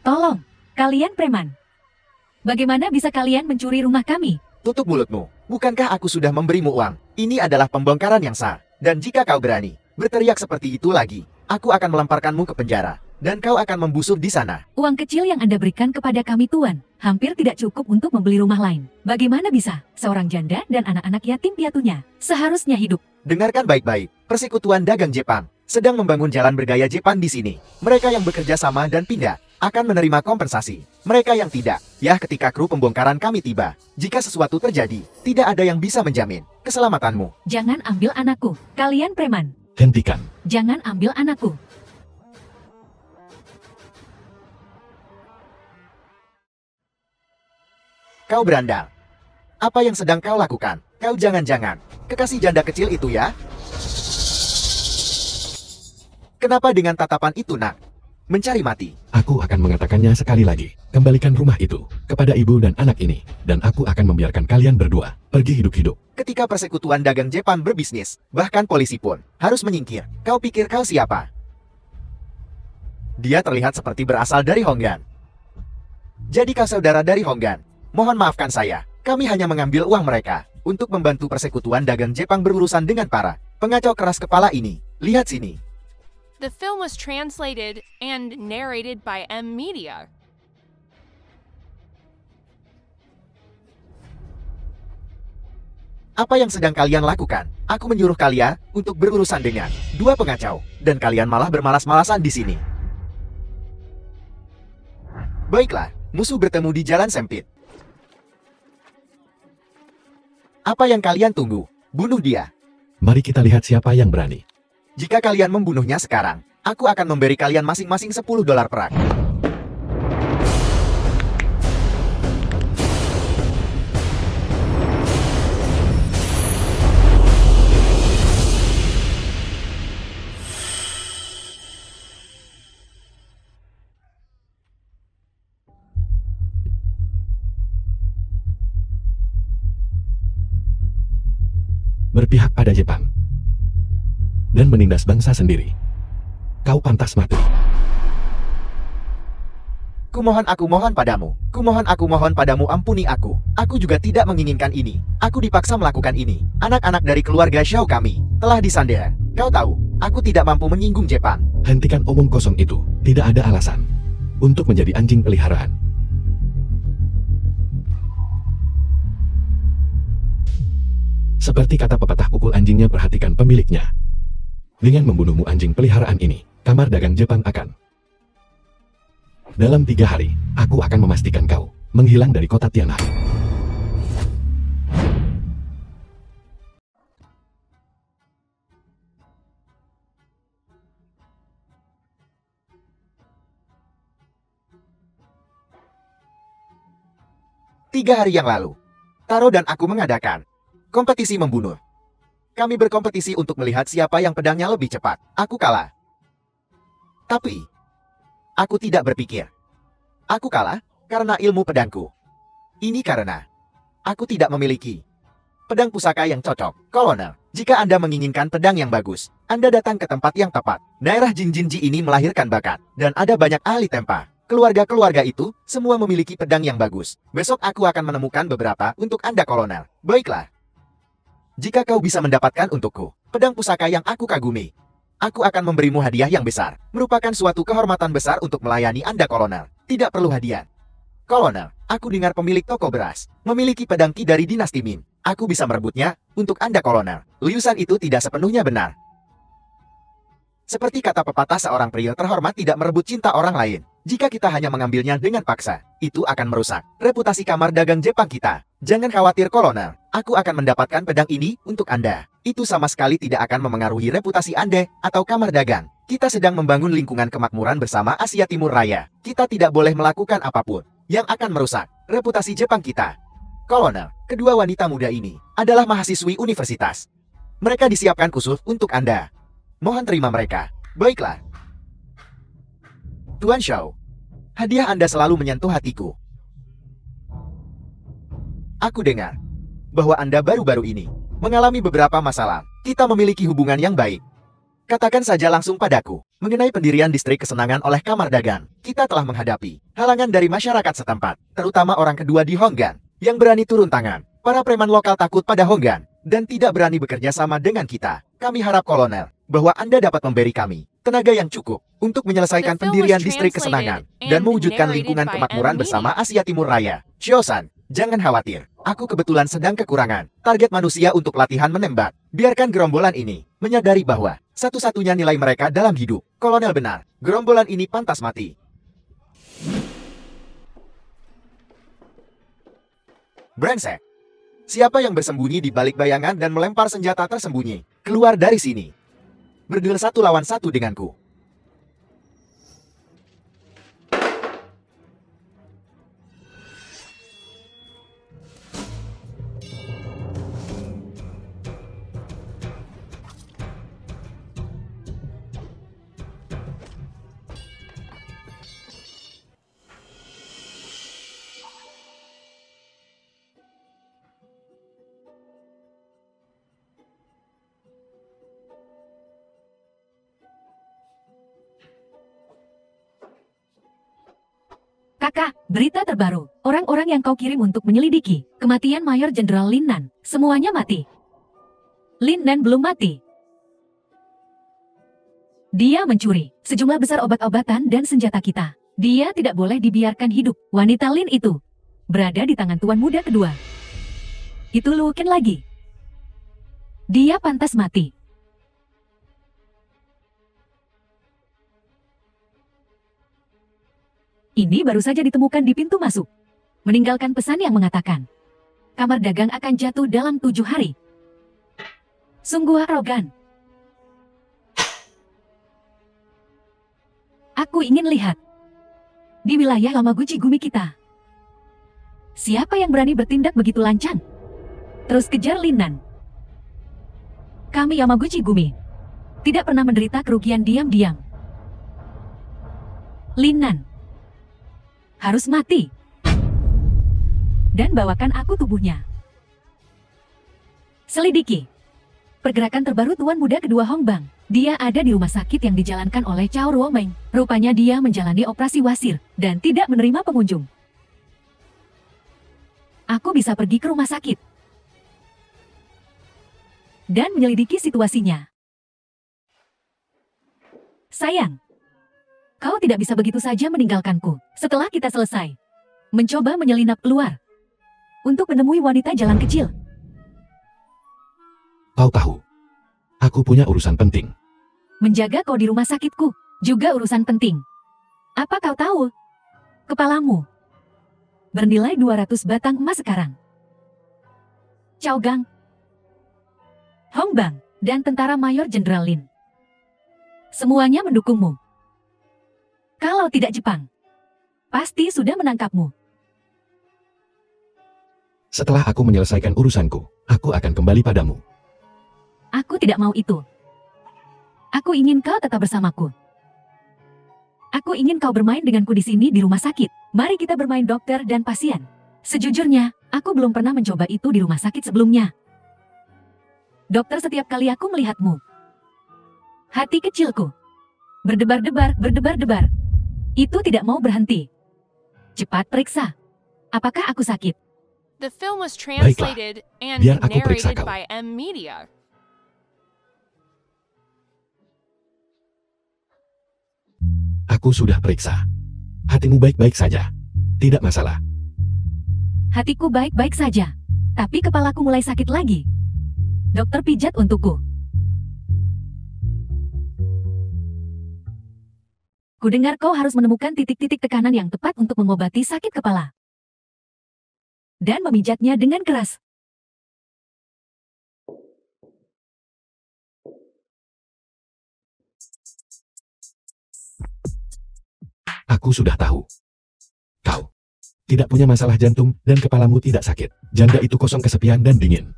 Tolong, kalian preman. Bagaimana bisa kalian mencuri rumah kami? Tutup mulutmu. Bukankah aku sudah memberimu uang? Ini adalah pembongkaran yang sah. Dan jika kau berani berteriak seperti itu lagi, aku akan melemparkanmu ke penjara. Dan kau akan membusuk di sana. Uang kecil yang Anda berikan kepada kami, Tuan, hampir tidak cukup untuk membeli rumah lain. Bagaimana bisa seorang janda dan anak-anak yatim piatunya seharusnya hidup? Dengarkan baik-baik. Persekutuan Dagang Jepang sedang membangun jalan bergaya Jepang di sini. Mereka yang bekerja sama dan pindah akan menerima kompensasi. Mereka yang tidak, ya ketika kru pembongkaran kami tiba. Jika sesuatu terjadi, tidak ada yang bisa menjamin keselamatanmu. Jangan ambil anakku, kalian preman. Hentikan. Jangan ambil anakku. Kau berandal. Apa yang sedang kau lakukan? Kau jangan-jangan kekasih janda kecil itu ya? Kenapa dengan tatapan itu, nak? Mencari mati. Aku akan mengatakannya sekali lagi. Kembalikan rumah itu kepada ibu dan anak ini. Dan aku akan membiarkan kalian berdua pergi hidup-hidup. Ketika persekutuan dagang Jepang berbisnis, bahkan polisi pun harus menyingkir. Kau pikir kau siapa? Dia terlihat seperti berasal dari Honggan. Jadi kau saudara dari Honggan. Mohon maafkan saya. Kami hanya mengambil uang mereka untuk membantu persekutuan dagang Jepang berurusan dengan para pengacau keras kepala ini. Lihat sini. The film was translated and narrated by M Media. Apa yang sedang kalian lakukan? Aku menyuruh kalian untuk berurusan dengan dua pengacau, dan kalian malah bermalas-malasan di sini. Baiklah, musuh bertemu di jalan sempit. Apa yang kalian tunggu? Bunuh dia. Mari kita lihat siapa yang berani. Jika kalian membunuhnya sekarang, aku akan memberi kalian masing-masing $10 perak. Berpihak pada Jepang dan menindas bangsa sendiri. Kau pantas mati. Aku mohon padamu. Aku mohon padamu, ampuni aku. Aku juga tidak menginginkan ini. Aku dipaksa melakukan ini. Anak-anak dari keluarga Xiao kami telah disandera. Kau tahu, aku tidak mampu menyinggung Jepang. Hentikan omong kosong itu. Tidak ada alasan untuk menjadi anjing peliharaan. Seperti kata pepatah, pukul anjingnya perhatikan pemiliknya. Dengan membunuhmu anjing peliharaan ini, kamar dagang Jepang akan. Dalam 3 hari, aku akan memastikan kau menghilang dari kota Tianhe. Tiga hari yang lalu, Taro dan aku mengadakan kompetisi membunuh. Kami berkompetisi untuk melihat siapa yang pedangnya lebih cepat. Aku kalah. Tapi, aku tidak berpikir. Aku kalah karena ilmu pedangku. Ini karena aku tidak memiliki pedang pusaka yang cocok. Kolonel, jika Anda menginginkan pedang yang bagus, Anda datang ke tempat yang tepat. Daerah Jinjinji ini melahirkan bakat, dan ada banyak ahli tempa. Keluarga-keluarga itu semua memiliki pedang yang bagus. Besok aku akan menemukan beberapa untuk Anda, Kolonel. Baiklah. Jika kau bisa mendapatkan untukku pedang pusaka yang aku kagumi, aku akan memberimu hadiah yang besar. Merupakan suatu kehormatan besar untuk melayani Anda, Kolonel. Tidak perlu hadiah. Kolonel, aku dengar pemilik toko beras memiliki pedang ki dari dinasti Min. Aku bisa merebutnya untuk Anda, Kolonel. Liusan itu tidak sepenuhnya benar. Seperti kata pepatah, seorang pria terhormat tidak merebut cinta orang lain. Jika kita hanya mengambilnya dengan paksa, itu akan merusak reputasi kamar dagang Jepang kita. Jangan khawatir, Kolonel. Aku akan mendapatkan pedang ini untuk Anda. Itu sama sekali tidak akan memengaruhi reputasi Anda atau kamar dagang. Kita sedang membangun lingkungan kemakmuran bersama Asia Timur Raya. Kita tidak boleh melakukan apapun yang akan merusak reputasi Jepang kita. Kolonel, kedua wanita muda ini adalah mahasiswi universitas. Mereka disiapkan khusus untuk Anda. Mohon terima mereka. Baiklah. Tuan Xiao, hadiah Anda selalu menyentuh hatiku. Aku dengar bahwa Anda baru-baru ini mengalami beberapa masalah. Kita memiliki hubungan yang baik. Katakan saja langsung padaku, mengenai pendirian distrik kesenangan oleh Kamar Dagang. Kita telah menghadapi halangan dari masyarakat setempat, terutama orang kedua di Honggan, yang berani turun tangan. Para preman lokal takut pada Honggan, dan tidak berani bekerja sama dengan kita. Kami harap Kolonel, bahwa Anda dapat memberi kami tenaga yang cukup untuk menyelesaikan pendirian distrik kesenangan dan mewujudkan lingkungan kemakmuran bersama Asia Timur Raya. Shiosan, jangan khawatir. Aku kebetulan sedang kekurangan target manusia untuk latihan menembak. Biarkan gerombolan ini menyadari bahwa satu-satunya nilai mereka dalam hidup. Kolonel benar, gerombolan ini pantas mati. Brengsek. Siapa yang bersembunyi di balik bayangan dan melempar senjata tersembunyi? Keluar dari sini. Berduel 1 lawan 1 denganku. Kakak, berita terbaru. Orang-orang yang kau kirim untuk menyelidiki kematian Mayor Jenderal Lin Nan, semuanya mati. Lin Nan belum mati. Dia mencuri sejumlah besar obat-obatan dan senjata kita. Dia tidak boleh dibiarkan hidup. Wanita Lin itu berada di tangan tuan muda kedua. Itu Lu Ken lagi. Dia pantas mati. Ini baru saja ditemukan di pintu masuk. Meninggalkan pesan yang mengatakan, Kamar Dagang akan jatuh dalam 7 hari. Sungguh arogan. Aku ingin lihat. Di wilayah Yamaguchi Gumi kita. Siapa yang berani bertindak begitu lancang? Terus kejar Lin Nan. Kami Yamaguchi Gumi tidak pernah menderita kerugian diam-diam. Lin Nan harus mati. Dan bawakan aku tubuhnya. Selidiki pergerakan terbaru tuan muda kedua Hongbang. Dia ada di rumah sakit yang dijalankan oleh Cao Ruomeng. Rupanya dia menjalani operasi wasir dan tidak menerima pengunjung. Aku bisa pergi ke rumah sakit dan menyelidiki situasinya. Sayang, kau tidak bisa begitu saja meninggalkanku. Setelah kita selesai mencoba menyelinap keluar untuk menemui wanita jalan kecil. Kau tahu, aku punya urusan penting. Menjaga kau di rumah sakitku juga urusan penting. Apa kau tahu? Kepalamu bernilai 200 batang emas sekarang. Cao Gang, Hongbang, dan tentara Mayor Jenderal Lin. Semuanya mendukungmu. Kalau tidak Jepang, pasti sudah menangkapmu. Setelah aku menyelesaikan urusanku, aku akan kembali padamu. Aku tidak mau itu. Aku ingin kau tetap bersamaku. Aku ingin kau bermain denganku di sini di rumah sakit. Mari kita bermain dokter dan pasien. Sejujurnya, aku belum pernah mencoba itu di rumah sakit sebelumnya. Dokter, setiap kali aku melihatmu, hati kecilku berdebar-debar, berdebar-debar. Itu tidak mau berhenti. Cepat periksa. Apakah aku sakit? The film was translated and Biar aku periksa narrated kau. by M Media. Aku sudah periksa. Hatimu baik-baik saja. Tidak masalah. Hatiku baik-baik saja. Tapi kepalaku mulai sakit lagi. Dokter, pijat untukku. Kudengar kau harus menemukan titik-titik tekanan yang tepat untuk mengobati sakit kepala. Dan memijatnya dengan keras. Aku sudah tahu. Kau tidak punya masalah jantung dan kepalamu tidak sakit. Janda itu kosong, kesepian, dan dingin.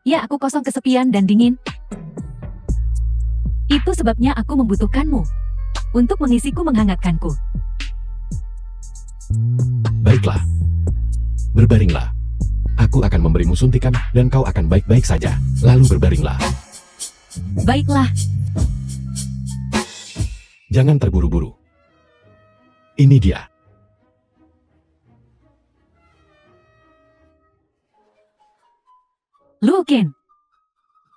Ya, aku kosong, kesepian, dan dingin. Itu sebabnya aku membutuhkanmu. Untuk mengisiku, menghangatkanku. Baiklah. Berbaringlah. Aku akan memberimu suntikan dan kau akan baik-baik saja. Lalu berbaringlah. Baiklah. Jangan terburu-buru. Ini dia. Luo Ken,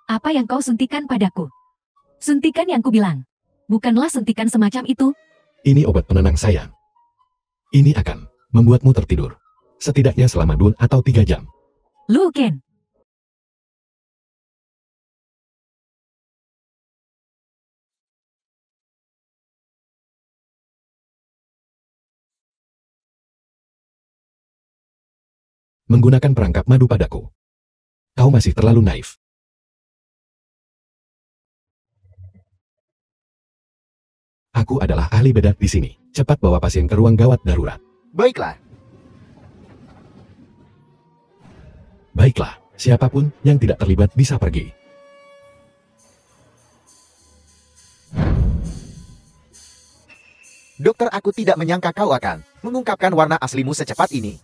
apa yang kau suntikan padaku? Suntikan yang kubilang. Bukanlah suntikan semacam itu. Ini obat penenang sayang. Ini akan membuatmu tertidur. Setidaknya selama 2 atau 3 jam. Luo Ken, Menggunakan perangkap madu padaku. Kau masih terlalu naif. Aku adalah ahli bedah di sini. Cepat bawa pasien ke ruang gawat darurat. Baiklah. Baiklah, siapapun yang tidak terlibat bisa pergi. Dokter, aku tidak menyangka kau akan mengungkapkan warna aslimu secepat ini.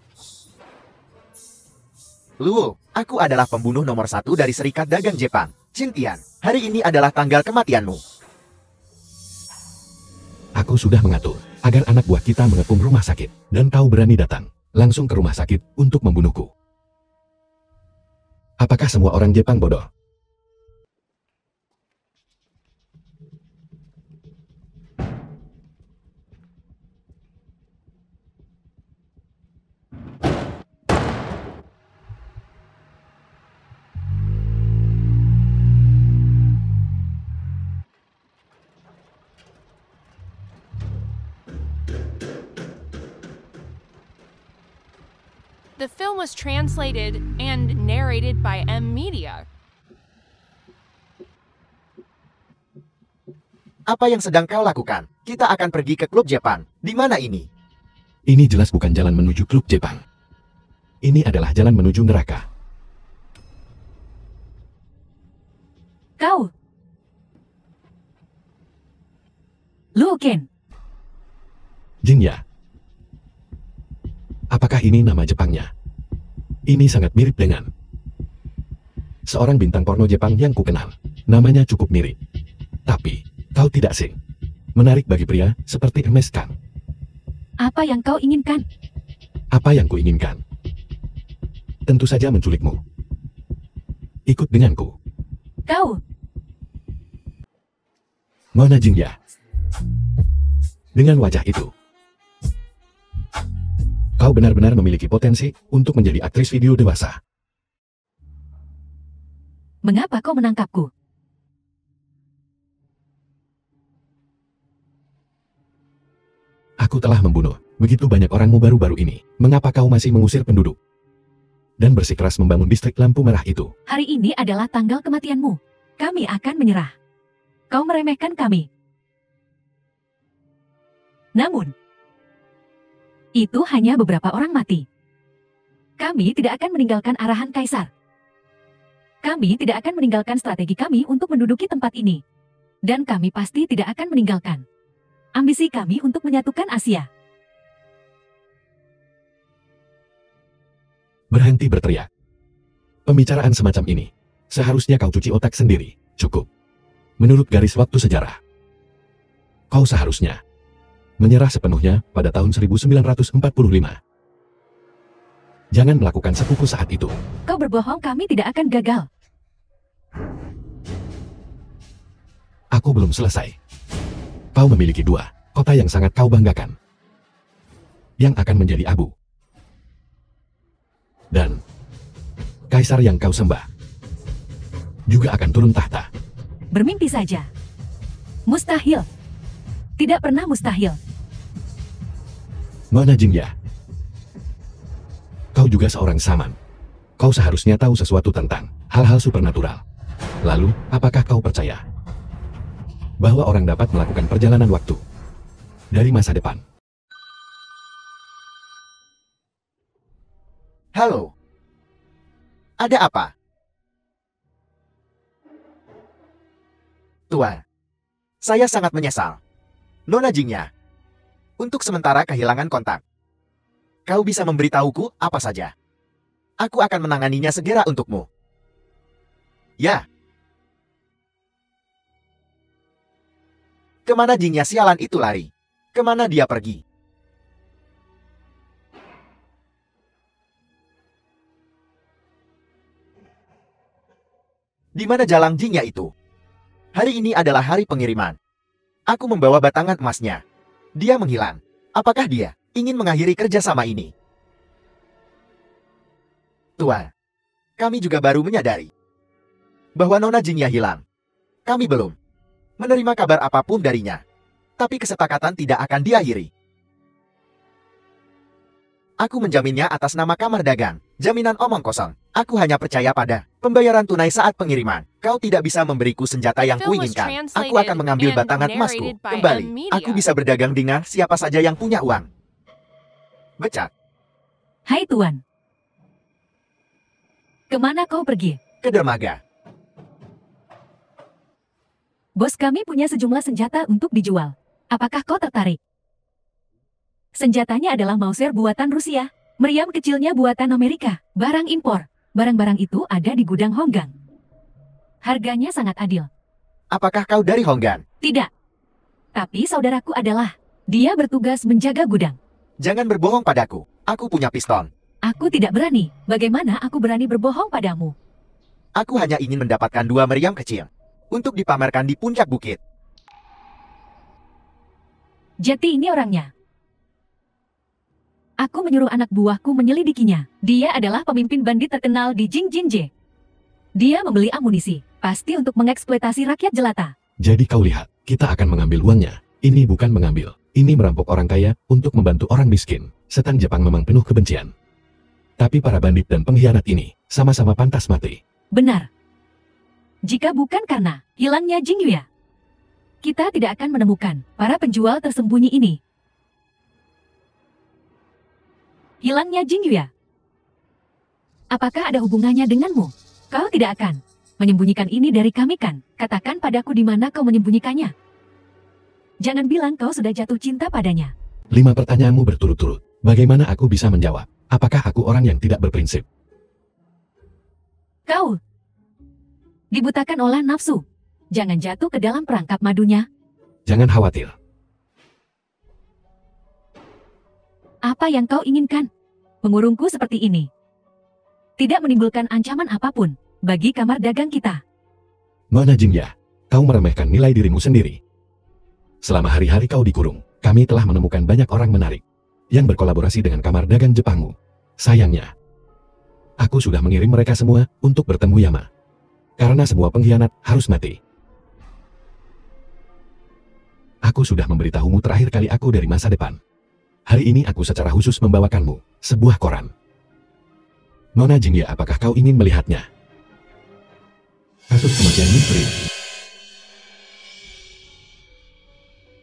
Luo, aku adalah pembunuh nomor 1 dari Serikat Dagang Jepang, Xintian. Hari ini adalah tanggal kematianmu. Aku sudah mengatur agar anak buah kita mengepung rumah sakit. Dan kau berani datang langsung ke rumah sakit untuk membunuhku. Apakah semua orang Jepang bodoh? The film was translated and narrated by M Media. Apa yang sedang kau lakukan? Kita akan pergi ke klub Jepang. Di mana ini? Ini jelas bukan jalan menuju klub Jepang. Ini adalah jalan menuju neraka. kau. Luo Ken, Jinya. Apakah ini nama Jepangnya? Ini sangat mirip dengan seorang bintang porno Jepang yang kukenal. Namanya cukup mirip. Tapi, kau tidak sing. Menarik bagi pria seperti Hermes Kang. apa yang kau inginkan? Apa yang kuinginkan? Tentu saja menculikmu. Ikut denganku. Kau, Mona Jinya. Dengan wajah itu, kau benar-benar memiliki potensi untuk menjadi aktris video dewasa. mengapa kau menangkapku? Aku telah membunuh begitu banyak orangmu baru-baru ini. Mengapa kau masih mengusir penduduk? Dan bersikeras membangun distrik lampu merah itu. Hari ini adalah tanggal kematianmu. Kami akan menyerah. Kau meremehkan kami. Namun, itu hanya beberapa orang mati. Kami tidak akan meninggalkan arahan Kaisar. Kami tidak akan meninggalkan strategi kami untuk menduduki tempat ini. Dan kami pasti tidak akan meninggalkan ambisi kami untuk menyatukan Asia. Berhenti berteriak. Pembicaraan semacam ini, seharusnya kau cuci otak sendiri. Cukup. Menurut garis waktu sejarah, kau seharusnya menyerah sepenuhnya pada tahun 1945. Jangan melakukan seppuku saat itu. Kau berbohong, kami tidak akan gagal. Aku belum selesai. Kau memiliki 2 kota yang sangat kau banggakan, yang akan menjadi abu. Dan kaisar yang kau sembah juga akan turun tahta. Bermimpi saja. Mustahil. Tidak pernah mustahil. Mona Jinya. Kau juga seorang saman. Kau seharusnya tahu sesuatu tentang hal-hal supernatural. Lalu, apakah kau percaya bahwa orang dapat melakukan perjalanan waktu dari masa depan? Halo. Ada apa? Tuan, saya sangat menyesal. Nona Jinya, untuk sementara kehilangan kontak. Kau bisa memberitahuku apa saja. Aku akan menanganinya segera untukmu. Ya. Kemana Jingya sialan itu lari? Kemana dia pergi? Di mana jalang Jingya itu? Hari ini adalah hari pengiriman. Aku membawa batangan emasnya. Dia menghilang. Apakah dia ingin mengakhiri kerjasama ini? Tuan, kami juga baru menyadari bahwa Nona Jingya hilang. Kami belum menerima kabar apapun darinya. Tapi kesepakatan tidak akan diakhiri. Aku menjaminnya atas nama kamar dagang. Jaminan omong kosong. Aku hanya percaya pada pembayaran tunai saat pengiriman. Kau tidak bisa memberiku senjata yang kuinginkan. Aku akan mengambil batangan emasku kembali. Aku bisa berdagang dengan siapa saja yang punya uang. Becat. Hai Tuan. Kemana kau pergi? Ke dermaga. Bos kami punya sejumlah senjata untuk dijual. Apakah kau tertarik? Senjatanya adalah Mauser buatan Rusia. Meriam kecilnya buatan Amerika. Barang impor. Barang-barang itu ada di gudang Honggang. Harganya sangat adil. Apakah kau dari Honggan? Tidak. Tapi saudaraku adalah. Dia bertugas menjaga gudang. Jangan berbohong padaku. Aku punya piston. Aku tidak berani. Bagaimana aku berani berbohong padamu? Aku hanya ingin mendapatkan 2 meriam kecil untuk dipamerkan di puncak bukit. Jati ini orangnya. Aku menyuruh anak buahku menyelidikinya. Dia adalah pemimpin bandit terkenal di Jingjinje. Dia membeli amunisi, pasti untuk mengeksploitasi rakyat jelata. Jadi kau lihat, kita akan mengambil uangnya. Ini bukan mengambil, ini merampok orang kaya untuk membantu orang miskin. Setan Jepang memang penuh kebencian. Tapi para bandit dan pengkhianat ini sama-sama pantas mati. Benar. Jika bukan karena hilangnya Jingyue, kita tidak akan menemukan para penjual tersembunyi ini. Hilangnya Jingyue. Apakah ada hubungannya denganmu? Kau tidak akan menyembunyikan ini dari kami kan? Katakan padaku di mana kau menyembunyikannya. Jangan bilang kau sudah jatuh cinta padanya. 5 pertanyaanmu berturut-turut. Bagaimana aku bisa menjawab? Apakah aku orang yang tidak berprinsip? Kau dibutakan oleh nafsu. Jangan jatuh ke dalam perangkap madunya. Jangan khawatir. Apa yang kau inginkan? Mengurungku seperti ini. Tidak menimbulkan ancaman apapun bagi kamar dagang kita. Nona Jingya, kau meremehkan nilai dirimu sendiri. Selama hari-hari kau dikurung, kami telah menemukan banyak orang menarik yang berkolaborasi dengan kamar dagang Jepangmu. Sayangnya, aku sudah mengirim mereka semua untuk bertemu Yama. Karena semua pengkhianat harus mati. Aku sudah memberitahumu terakhir kali aku dari masa depan. Hari ini aku secara khusus membawakanmu sebuah koran. Nona Jingya, apakah kau ingin melihatnya? Kasus kematian misteri.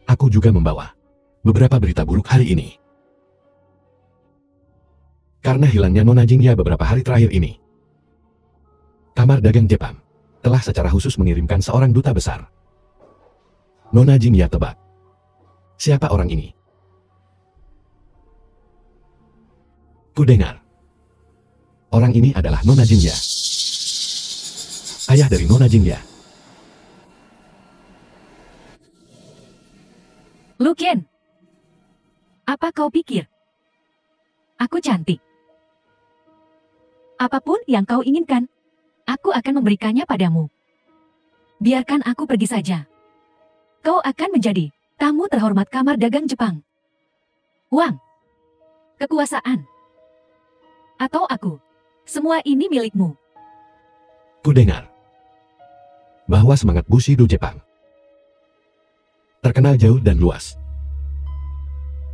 Aku juga membawa beberapa berita buruk hari ini. Karena hilangnya Nona Jingya beberapa hari terakhir ini, kamar dagang Jepang telah secara khusus mengirimkan seorang duta besar. Nona Jingya, tebak. Siapa orang ini? Kudengar. Orang ini adalah Nona Jingya. Ayah dari Nona Jingya. Luken, apa kau pikir? Aku cantik. Apapun yang kau inginkan, aku akan memberikannya padamu. Biarkan aku pergi saja. Kau akan menjadi tamu terhormat kamar dagang Jepang. Uang, kekuasaan, atau aku, semua ini milikmu. Kudengar bahwa semangat Bushido Jepang terkenal jauh dan luas.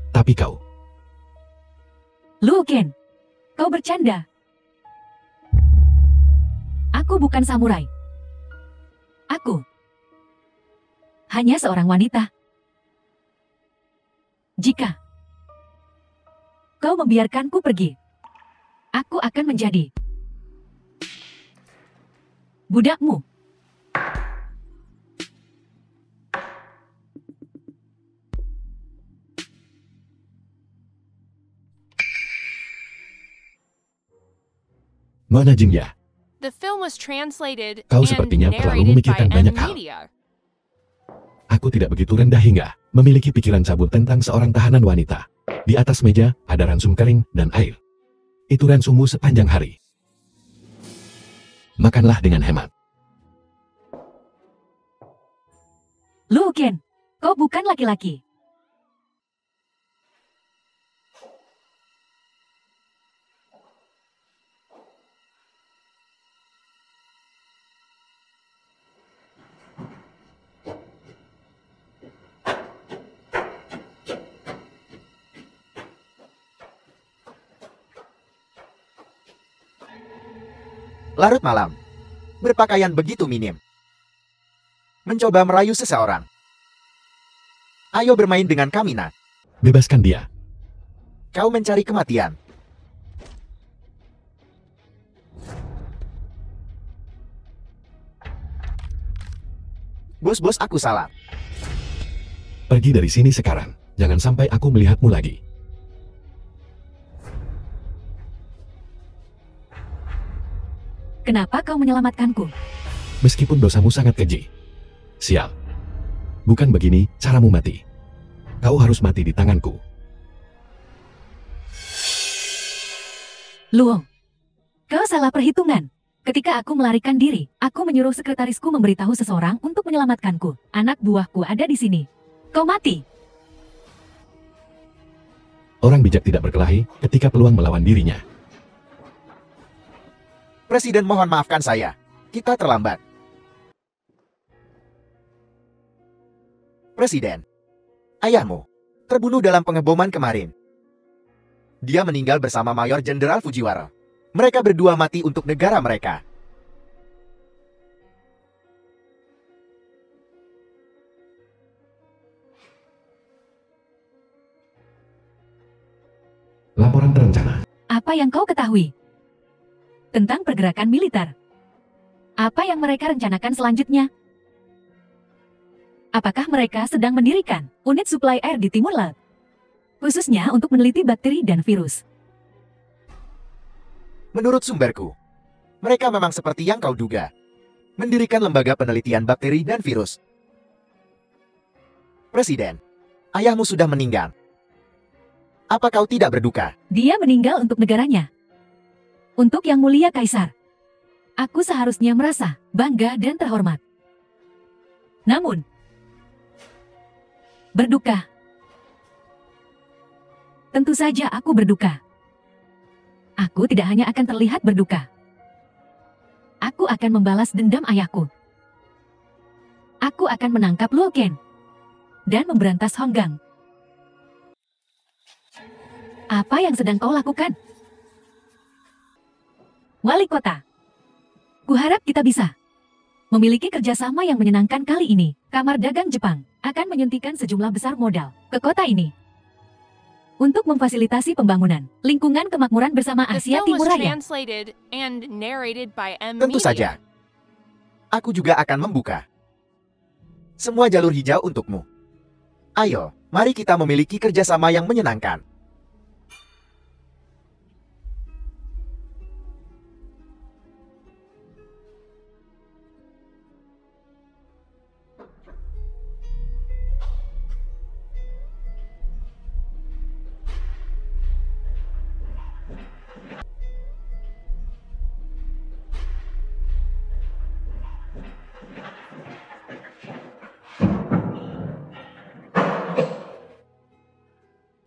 Tapi kau, Luken, kau bercanda. Aku bukan samurai. Aku hanya seorang wanita. Jika kau membiarkanku pergi, aku akan menjadi budakmu. Nona Jingya, The film was translated Kau and sepertinya terlalu narrated by memikirkan banyak hal. Media. Aku tidak begitu rendah hingga memiliki pikiran cabul tentang seorang tahanan wanita. Di atas meja ada ransum kering dan air. Itu ransummu sepanjang hari. Makanlah dengan hemat. Luo Qian, kau bukan laki-laki. Larut malam. Berpakaian begitu minim. Mencoba merayu seseorang. Ayo bermain dengan kami, nak. Bebaskan dia. Kau mencari kematian. Bos-bos, aku salah. Pergi dari sini sekarang. Jangan sampai aku melihatmu lagi. Kenapa kau menyelamatkanku? Meskipun dosamu sangat keji. Sial. Bukan begini caramu mati. Kau harus mati di tanganku. Luo, kau salah perhitungan. Ketika aku melarikan diri, aku menyuruh sekretarisku memberitahu seseorang untuk menyelamatkanku. Anak buahku ada di sini. Kau mati. Orang bijak tidak berkelahi ketika peluang melawan dirinya. Presiden, mohon maafkan saya. Kita terlambat. Presiden, ayahmu terbunuh dalam pengeboman kemarin. Dia meninggal bersama Mayor Jenderal Fujiwara. Mereka berdua mati untuk negara mereka. Laporan terencana. Apa yang kau ketahui tentang pergerakan militer? Apa yang mereka rencanakan selanjutnya? Apakah mereka sedang mendirikan unit suplai air di timur laut? Khususnya untuk meneliti bakteri dan virus. Menurut sumberku, mereka memang seperti yang kau duga. Mendirikan lembaga penelitian bakteri dan virus. Presiden, ayahmu sudah meninggal. Apa kau tidak berduka? Dia meninggal untuk negaranya. Untuk yang mulia Kaisar. Aku seharusnya merasa bangga dan terhormat. Namun, berduka. Tentu saja aku berduka. Aku tidak hanya akan terlihat berduka. Aku akan membalas dendam ayahku. Aku akan menangkap Luo Qian dan memberantas Honggang. Apa yang sedang kau lakukan? Wali kota, kuharap kita bisa memiliki kerjasama yang menyenangkan kali ini. Kamar Dagang Jepang akan menyuntikkan sejumlah besar modal ke kota ini untuk memfasilitasi pembangunan lingkungan kemakmuran bersama The Asia film Timur was Raya. translated and narrated by M. Tentu Media. saja. Aku juga akan membuka semua jalur hijau untukmu. Ayo, mari kita memiliki kerjasama yang menyenangkan.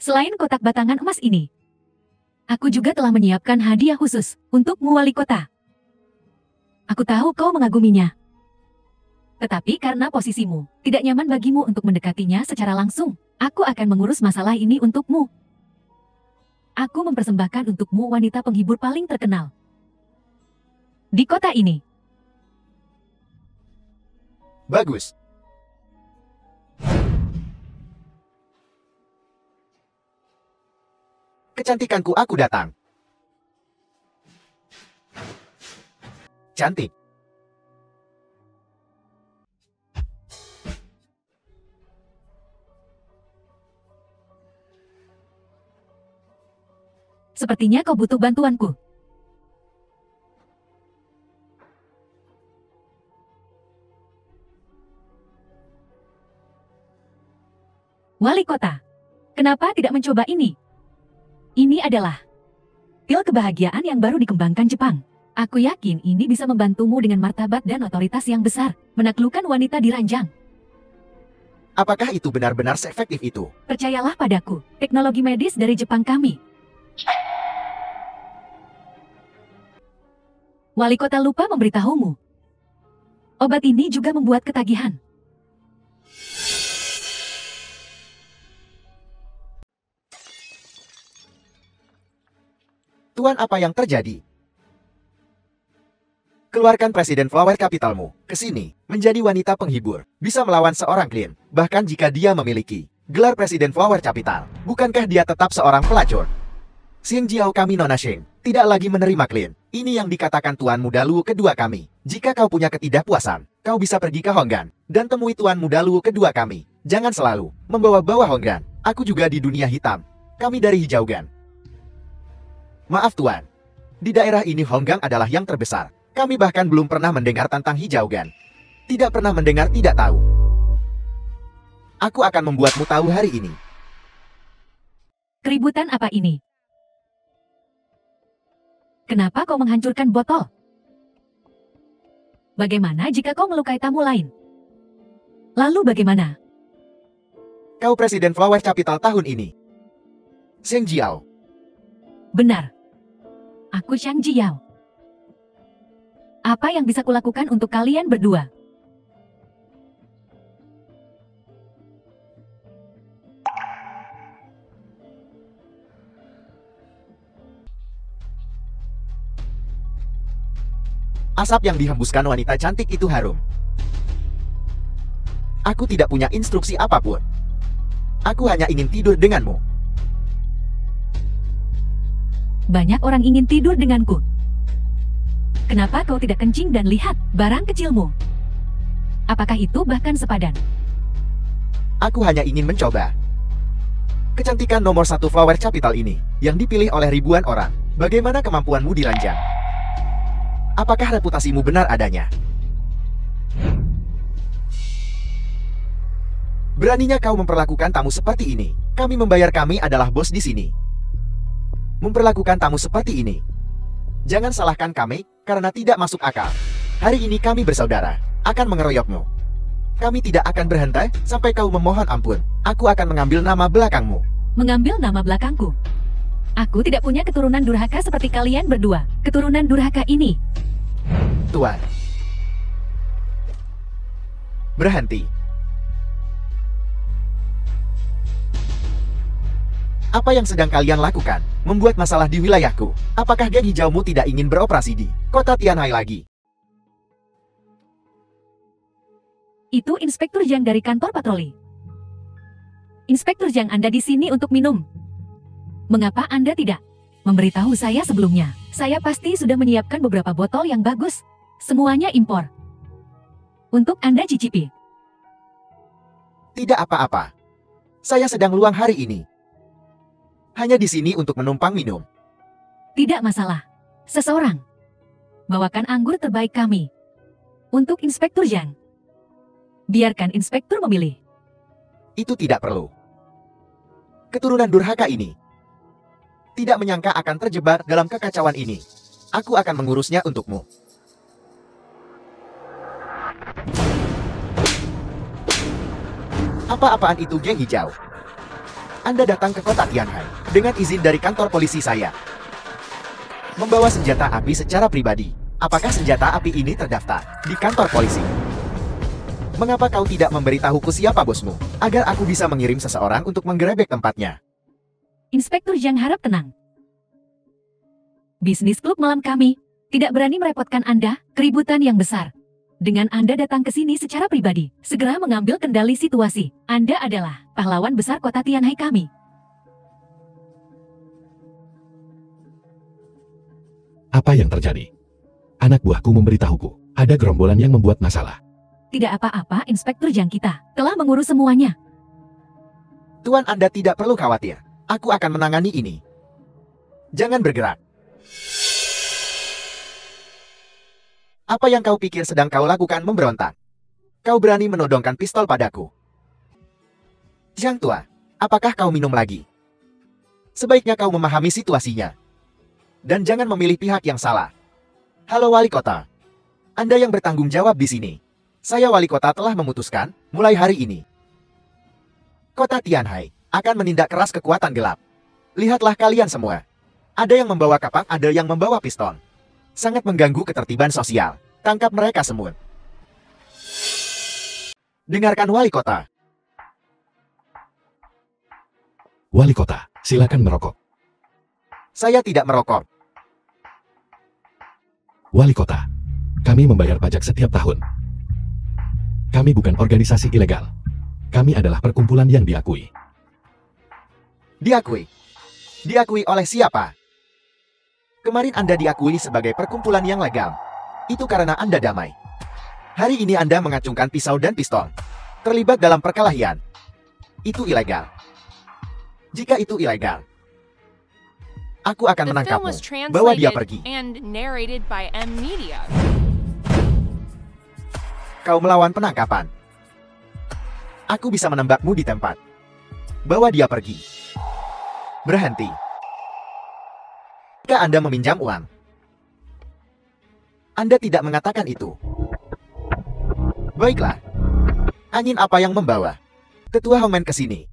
Selain kotak batangan emas ini, aku juga telah menyiapkan hadiah khusus untukmu wali kota. Aku tahu kau mengaguminya. Tetapi karena posisimu tidak nyaman bagimu untuk mendekatinya secara langsung, aku akan mengurus masalah ini untukmu. Aku mempersembahkan untukmu wanita penghibur paling terkenal di kota ini. Bagus. Kecantikanku, aku datang. Cantik. Sepertinya kau butuh bantuanku. Wali kota, kenapa tidak mencoba ini? Ini adalah pil kebahagiaan yang baru dikembangkan Jepang. Aku yakin ini bisa membantumu dengan martabat dan otoritas yang besar, menaklukkan wanita di ranjang. Apakah itu benar-benar seefektif itu? Percayalah padaku, teknologi medis dari Jepang kami. Wali kota lupa memberitahumu. Obat ini juga membuat ketagihan. Tuan, apa yang terjadi? Keluarkan Presiden Flower Capitalmu ke sini, menjadi wanita penghibur, bisa melawan seorang klien, bahkan jika dia memiliki gelar Presiden Flower Capital. Bukankah dia tetap seorang pelacur? Xing Jiao kami Nona Sheng tidak lagi menerima klien. Ini yang dikatakan Tuan Muda Lu kedua kami. Jika kau punya ketidakpuasan, kau bisa pergi ke Honggan dan temui Tuan Muda Lu kedua kami. Jangan selalu membawa-bawa Honggan. Aku juga di dunia hitam. Kami dari Hijaugan. Maaf Tuan, di daerah ini Honggang adalah yang terbesar. Kami bahkan belum pernah mendengar tentang Hijaugan. Tidak pernah mendengar, tidak tahu. Aku akan membuatmu tahu hari ini. Keributan apa ini? Kenapa kau menghancurkan botol? Bagaimana jika kau melukai tamu lain? Lalu bagaimana? Kau Presiden Flower Capital tahun ini. Sheng Jiao. Benar. Aku Shang Jiao. Apa yang bisa kulakukan untuk kalian berdua? Asap yang dihembuskan wanita cantik itu harum. Aku tidak punya instruksi apapun. Aku hanya ingin tidur denganmu. Banyak orang ingin tidur denganku. Kenapa kau tidak kencing dan lihat barang kecilmu? Apakah itu bahkan sepadan? Aku hanya ingin mencoba. Kecantikan nomor 1 Flower Capital ini, yang dipilih oleh ribuan orang. Bagaimana kemampuanmu di ranjang? Apakah reputasimu benar adanya? Beraninya kau memperlakukan tamu seperti ini. Kami membayar, kami adalah bos di sini. Memperlakukan tamu seperti ini. Jangan salahkan kami, karena tidak masuk akal. Hari ini kami bersaudara, akan mengeroyokmu. Kami tidak akan berhenti sampai kau memohon ampun. Aku akan mengambil nama belakangmu. Mengambil nama belakangku? Aku tidak punya keturunan durhaka seperti kalian berdua. Keturunan durhaka ini. Tuan. Berhenti. Apa yang sedang kalian lakukan? Membuat masalah di wilayahku. Apakah geng hijaumu tidak ingin beroperasi di kota Tianhai lagi? Itu Inspektur Zhang dari kantor patroli. Inspektur Zhang, Anda di sini untuk minum. Mengapa Anda tidak memberitahu saya sebelumnya? Saya pasti sudah menyiapkan beberapa botol yang bagus. Semuanya impor. Untuk Anda cicipi. Tidak apa-apa. Saya sedang luang hari ini. Hanya di sini untuk menumpang minum. Tidak masalah. Seseorang bawakan anggur terbaik kami untuk Inspektur Zhang. Biarkan Inspektur memilih. Itu tidak perlu. Keturunan durhaka ini tidak menyangka akan terjebak dalam kekacauan ini. Aku akan mengurusnya untukmu. Apa-apaan itu geng hijau? Anda datang ke kota Tianhai dengan izin dari kantor polisi saya. Membawa senjata api secara pribadi. Apakah senjata api ini terdaftar di kantor polisi? Mengapa kau tidak memberitahuku siapa bosmu, agar aku bisa mengirim seseorang untuk menggerebek tempatnya? Inspektur Zhang harap tenang. Bisnis klub malam kami tidak berani merepotkan Anda, keributan yang besar. Dengan Anda datang ke sini secara pribadi, segera mengambil kendali situasi. Anda adalah pahlawan besar kota Tianhai kami. Apa yang terjadi? Anak buahku memberitahuku, ada gerombolan yang membuat masalah. Tidak apa-apa, Inspektur Zhang, kita telah mengurus semuanya. Tuan, Anda tidak perlu khawatir. Aku akan menangani ini. Jangan bergerak. Apa yang kau pikir sedang kau lakukan, memberontak? Kau berani menodongkan pistol padaku? Zhang Tua, Apakah kau minum lagi? Sebaiknya kau memahami situasinya. Dan jangan memilih pihak yang salah. Halo Wali Kota. Anda yang bertanggung jawab di sini. Saya Wali Kota telah memutuskan, mulai hari ini, Kota Tianhai akan menindak keras kekuatan gelap. Lihatlah kalian semua. Ada yang membawa kapak, ada yang membawa piston. Sangat mengganggu ketertiban sosial. Tangkap mereka semua. Dengarkan Wali Kota. Wali Kota, silakan merokok. Saya tidak merokok. Wali Kota, kami membayar pajak setiap tahun. Kami bukan organisasi ilegal. Kami adalah perkumpulan yang diakui. Diakui? Diakui oleh siapa? Kemarin Anda diakui sebagai perkumpulan yang legal. Itu karena Anda damai. Hari ini Anda mengacungkan pisau dan pistol. Terlibat dalam perkelahian. Itu ilegal. Jika itu ilegal, aku akan The film menangkapmu. was Bawa dia translated pergi. and narrated by M Media. Kau melawan penangkapan. Aku bisa menembakmu di tempat. Bawa dia pergi. Berhenti. Jika Anda meminjam uang, Anda tidak mengatakan itu. Baiklah. Angin apa yang membawa Tetua Hongmen ke sini?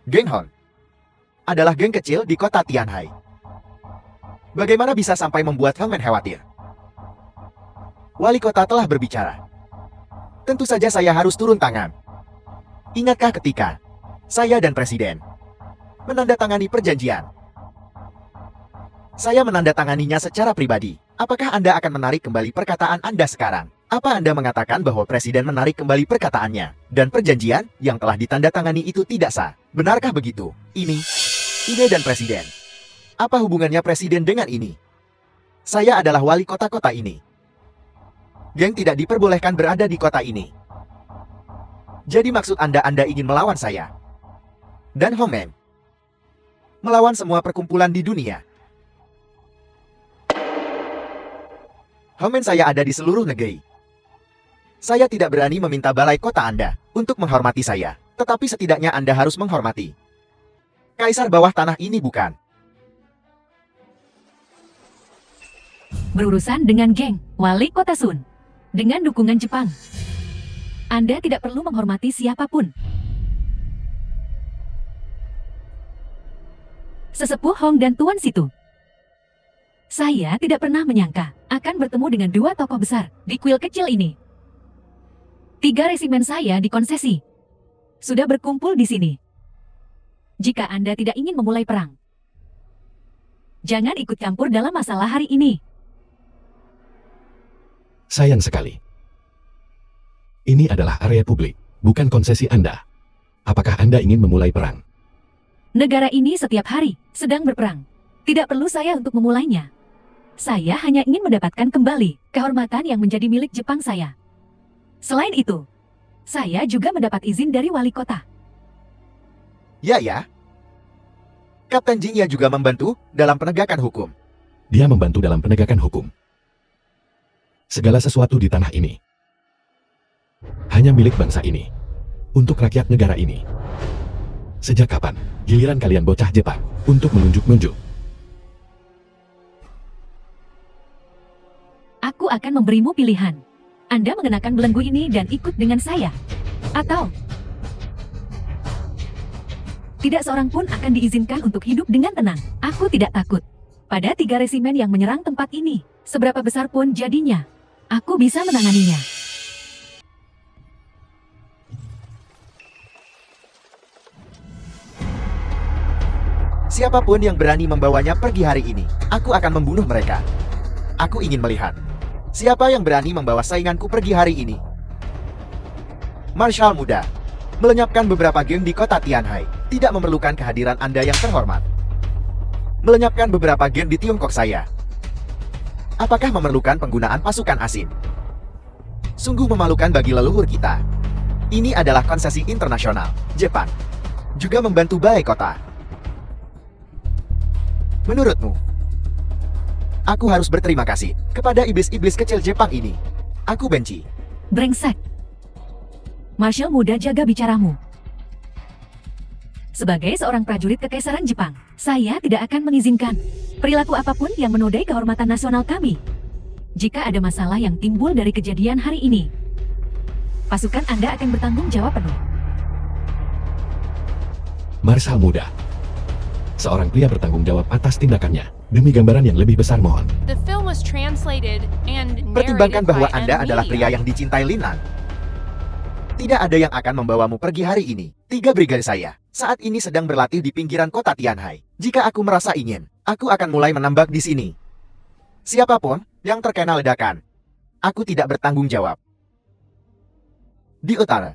Geng Hon adalah geng kecil di kota Tianhai. Bagaimana bisa sampai membuat Hongmen khawatir? Wali kota telah berbicara. Tentu saja saya harus turun tangan. Ingatkah ketika saya dan Presiden menandatangani perjanjian? Saya menandatanganinya secara pribadi. Apakah Anda akan menarik kembali perkataan Anda sekarang? Apa Anda mengatakan bahwa Presiden menarik kembali perkataannya dan perjanjian yang telah ditandatangani itu tidak sah? Benarkah begitu? Ini dan Presiden. Apa hubungannya Presiden dengan ini? Saya adalah wali kota ini. Geng tidak diperbolehkan berada di kota ini. Jadi maksud Anda ingin melawan saya dan Hongmen? Melawan semua perkumpulan di dunia. Hongmen saya ada di seluruh negeri. Saya tidak berani meminta balai kota Anda untuk menghormati saya, tetapi setidaknya Anda harus menghormati kaisar bawah tanah ini, bukan? Berurusan dengan geng Wali Kota Sun dengan dukungan Jepang. Anda tidak perlu menghormati siapapun. Sesepuh Hong dan Tuan Situ. Saya tidak pernah menyangka akan bertemu dengan dua tokoh besar di kuil kecil ini. 3 resimen saya dikonsesi. Sudah berkumpul di sini. Jika Anda tidak ingin memulai perang, jangan ikut campur dalam masalah hari ini. Sayang sekali. Ini adalah area publik, bukan konsesi Anda. Apakah Anda ingin memulai perang? Negara ini setiap hari sedang berperang. Tidak perlu saya untuk memulainya. Saya hanya ingin mendapatkan kembali kehormatan yang menjadi milik Jepang saya. Selain itu, saya juga mendapat izin dari wali kota. Ya. Kapten Jingya juga membantu dalam penegakan hukum. Dia membantu dalam penegakan hukum. Segala sesuatu di tanah ini hanya milik bangsa ini, untuk rakyat negara ini. Sejak kapan giliran kalian bocah Jepang untuk menunjuk-nunjuk? Aku akan memberimu pilihan. Anda mengenakan belenggu ini dan ikut dengan saya. Atau tidak seorang pun akan diizinkan untuk hidup dengan tenang. Aku tidak takut pada 3 resimen yang menyerang tempat ini. Seberapa besar pun jadinya, aku bisa menanganinya. Siapapun yang berani membawanya pergi hari ini, aku akan membunuh mereka. Aku ingin melihat siapa yang berani membawa sainganku pergi hari ini. Marshal muda, melenyapkan beberapa geng di kota Tianhai tidak memerlukan kehadiran Anda yang terhormat. Melenyapkan beberapa geng di Tiongkok saya, apakah memerlukan penggunaan pasukan asing? Sungguh memalukan bagi leluhur kita. Ini adalah konsesi internasional. Jepang juga membantu balai kota. Menurutmu, aku harus berterima kasih kepada iblis-iblis kecil Jepang ini. Aku benci. Brengsek. Marshal muda, jaga bicaramu. Sebagai seorang prajurit Kekaisaran Jepang, saya tidak akan mengizinkan perilaku apapun yang menodai kehormatan nasional kami. Jika ada masalah yang timbul dari kejadian hari ini, pasukan Anda akan bertanggung jawab penuh. Marshal muda. Seorang pria bertanggung jawab atas tindakannya. Demi gambaran yang lebih besar mohon. The film was translated and Pertimbangkan narrated bahwa by Anda M adalah Media. pria yang dicintai Linan. Tidak ada yang akan membawamu pergi hari ini. 3 brigadir saya saat ini sedang berlatih di pinggiran kota Tianhai. Jika aku merasa ingin, aku akan mulai menambak di sini. Siapapun yang terkena ledakan, aku tidak bertanggung jawab. Di utara,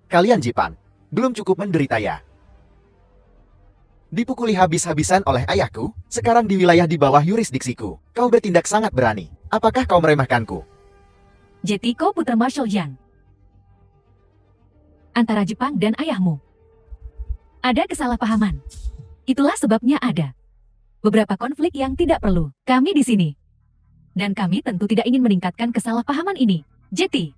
kalian Jepang belum cukup menderita ya. Dipukuli habis-habisan oleh ayahku, sekarang di wilayah di bawah yurisdiksiku. Kau bertindak sangat berani. Apakah kau meremehkanku? Jetiko putra Marshal Yang. Antara Jepang dan ayahmu ada kesalahpahaman. Itulah sebabnya ada beberapa konflik yang tidak perlu. Kami di sini. Dan kami tentu tidak ingin meningkatkan kesalahpahaman ini. Jeti,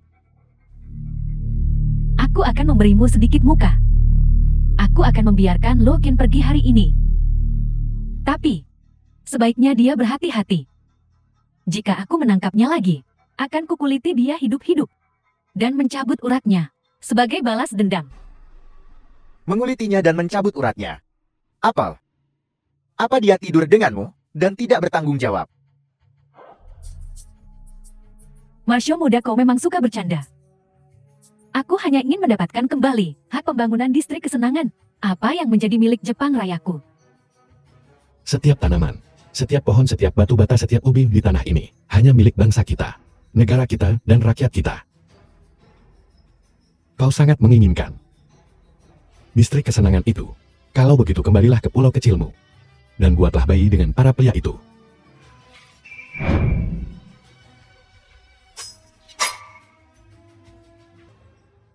aku akan memberimu sedikit muka. Aku akan membiarkan Lo Ken pergi hari ini. Tapi, sebaiknya dia berhati-hati. Jika aku menangkapnya lagi, akan kukuliti dia hidup-hidup dan mencabut uratnya sebagai balas dendam. Mengulitinya dan mencabut uratnya. Apel, apa dia tidur denganmu dan tidak bertanggung jawab? Marshal muda, kau memang suka bercanda. Aku hanya ingin mendapatkan kembali hak pembangunan distrik kesenangan. Apa yang menjadi milik Jepang Rayaku. Setiap tanaman, setiap pohon, setiap batu bata, setiap ubi di tanah ini hanya milik bangsa kita, negara kita, dan rakyat kita. Kau sangat menginginkan distrik kesenangan itu. Kalau begitu, kembalilah ke pulau kecilmu dan buatlah bayi dengan para pria itu.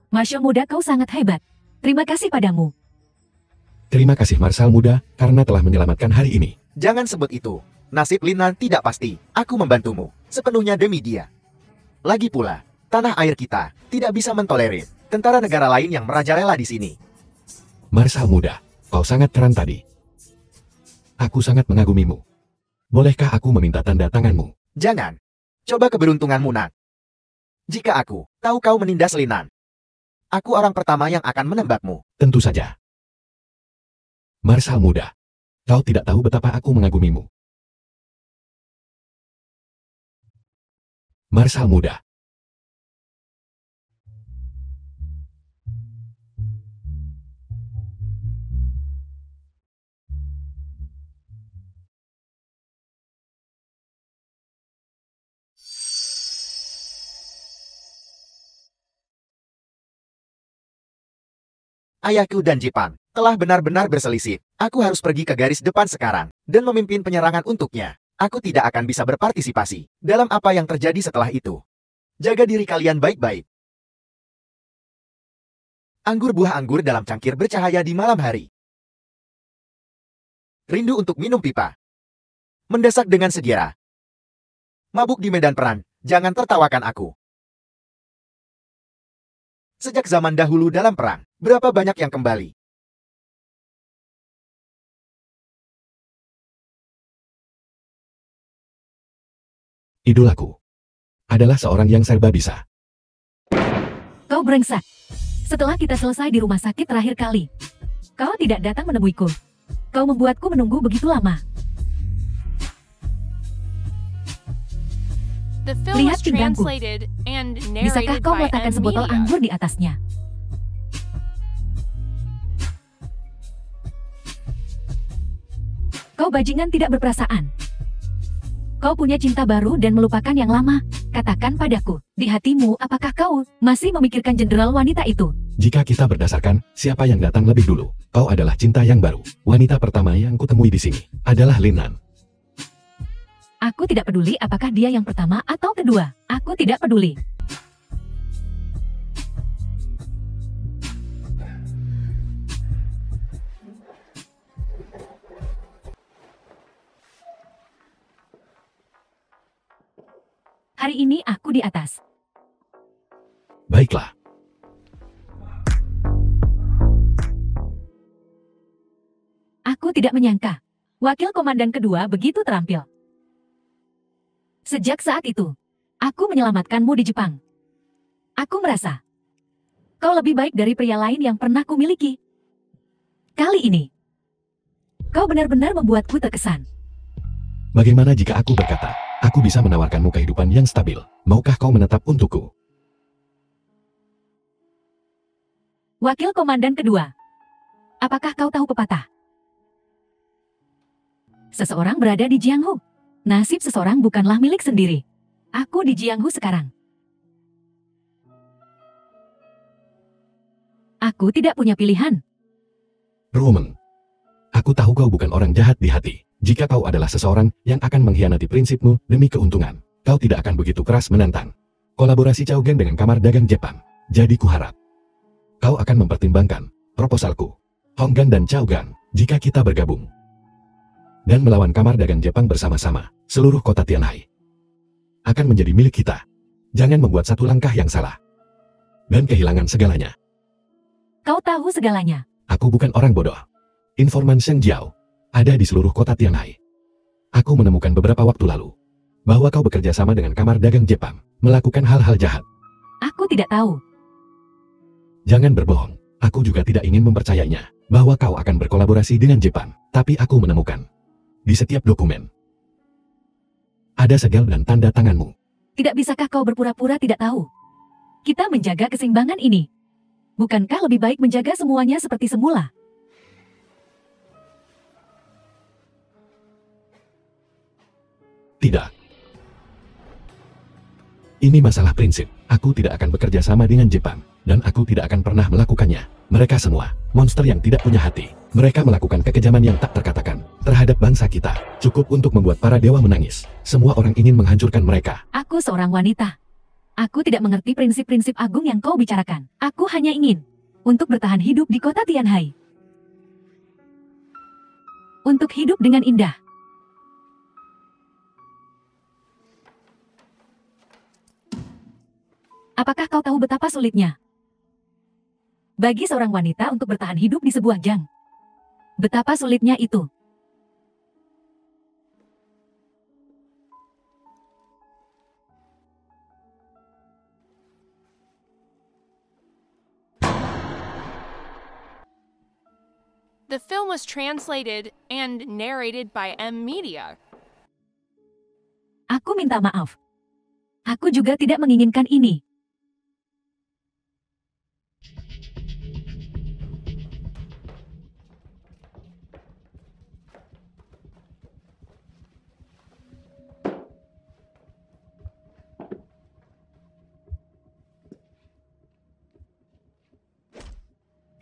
Marshal muda, kau sangat hebat. Terima kasih padamu. Terima kasih Marshal muda, karena telah menyelamatkan hari ini. Jangan sebut itu. Nasib Linan tidak pasti. Aku membantumu sepenuhnya demi dia. Lagi pula, tanah air kita tidak bisa mentolerir tentara negara lain yang merajalela di sini. Marshal muda, kau sangat keren tadi. Aku sangat mengagumimu. Bolehkah aku meminta tanda tanganmu? Jangan. Coba keberuntunganmu, Nan. Jika aku tahu kau menindas Linan, aku orang pertama yang akan menembakmu. Tentu saja. Marshal muda, kau tidak tahu betapa aku mengagumimu. Marshal muda. Ayahku dan Jepang telah benar-benar berselisih. Aku harus pergi ke garis depan sekarang dan memimpin penyerangan untuknya. Aku tidak akan bisa berpartisipasi dalam apa yang terjadi setelah itu. Jaga diri kalian baik-baik. Anggur, buah anggur dalam cangkir bercahaya di malam hari. Rindu untuk minum pipa. Mendesak dengan segera. Mabuk di medan perang, jangan tertawakan aku. Sejak zaman dahulu dalam perang, berapa banyak yang kembali? Idolaku adalah seorang yang serba bisa. Kau brengsek. Setelah kita selesai di rumah sakit terakhir kali, kau tidak datang menemuiku. Kau membuatku menunggu begitu lama. The film Lihat was pinggangku. translated and Bisakah narrated kau by meletakkan M sebotol Media. anggur di atasnya? Kau bajingan tidak berperasaan. Kau punya cinta baru dan melupakan yang lama. Katakan padaku, di hatimu apakah kau masih memikirkan jenderal wanita itu? Jika kita berdasarkan siapa yang datang lebih dulu, kau adalah cinta yang baru. Wanita pertama yang kutemui di sini adalah Linan. Aku tidak peduli apakah dia yang pertama atau kedua. Aku tidak peduli. Hari ini aku di atas. Baiklah. tidak menyangka. Wakil komandan kedua begitu terampil. Sejak saat itu, aku menyelamatkanmu di Jepang. Aku merasa, kau lebih baik dari pria lain yang pernah kumiliki. Kali ini, kau benar-benar membuatku terkesan. Bagaimana jika aku berkata, aku bisa menawarkanmu kehidupan yang stabil. Maukah kau menetap untukku? Wakil komandan kedua, apakah kau tahu pepatah? Seseorang berada di Jianghu. Nasib seseorang bukanlah milik sendiri. Aku di Jianghu sekarang. Aku tidak punya pilihan. Roman, aku tahu kau bukan orang jahat di hati. Jika kau adalah seseorang yang akan mengkhianati prinsipmu demi keuntungan, kau tidak akan begitu keras menantang kolaborasi Chaogan dengan kamar dagang Jepang. Jadi kuharap kau akan mempertimbangkan proposalku, Honggan dan Chaogan, jika kita bergabung dan melawan kamar dagang Jepang bersama-sama. Seluruh kota Tianhai akan menjadi milik kita. Jangan membuat satu langkah yang salah dan kehilangan segalanya. Kau tahu segalanya. Aku bukan orang bodoh. Informan Sheng Jiao ada di seluruh kota Tianhai. Aku menemukan beberapa waktu lalu bahwa kau bekerja sama dengan kamar dagang Jepang, melakukan hal-hal jahat. Aku tidak tahu. Jangan berbohong. Aku juga tidak ingin mempercayainya bahwa kau akan berkolaborasi dengan Jepang. Tapi aku menemukan di setiap dokumen ada segel dan tanda tanganmu. Tidak bisakah kau berpura-pura tidak tahu? Kita menjaga keseimbangan ini. Bukankah lebih baik menjaga semuanya seperti semula? Tidak. Ini masalah prinsip. Aku tidak akan bekerja sama dengan Jepang, dan aku tidak akan pernah melakukannya. Mereka semua monster yang tidak punya hati. Mereka melakukan kekejaman yang tak terkatakan terhadap bangsa kita. Cukup untuk membuat para dewa menangis. Semua orang ingin menghancurkan mereka. Aku seorang wanita. Aku tidak mengerti prinsip-prinsip agung yang kau bicarakan. Aku hanya ingin untuk bertahan hidup di kota Tianhai. Untuk hidup dengan indah. Apakah kau tahu betapa sulitnya bagi seorang wanita untuk bertahan hidup di sebuah gang? Betapa sulitnya itu. The film was translated and narrated by M Media. Aku minta maaf. Aku juga tidak menginginkan ini.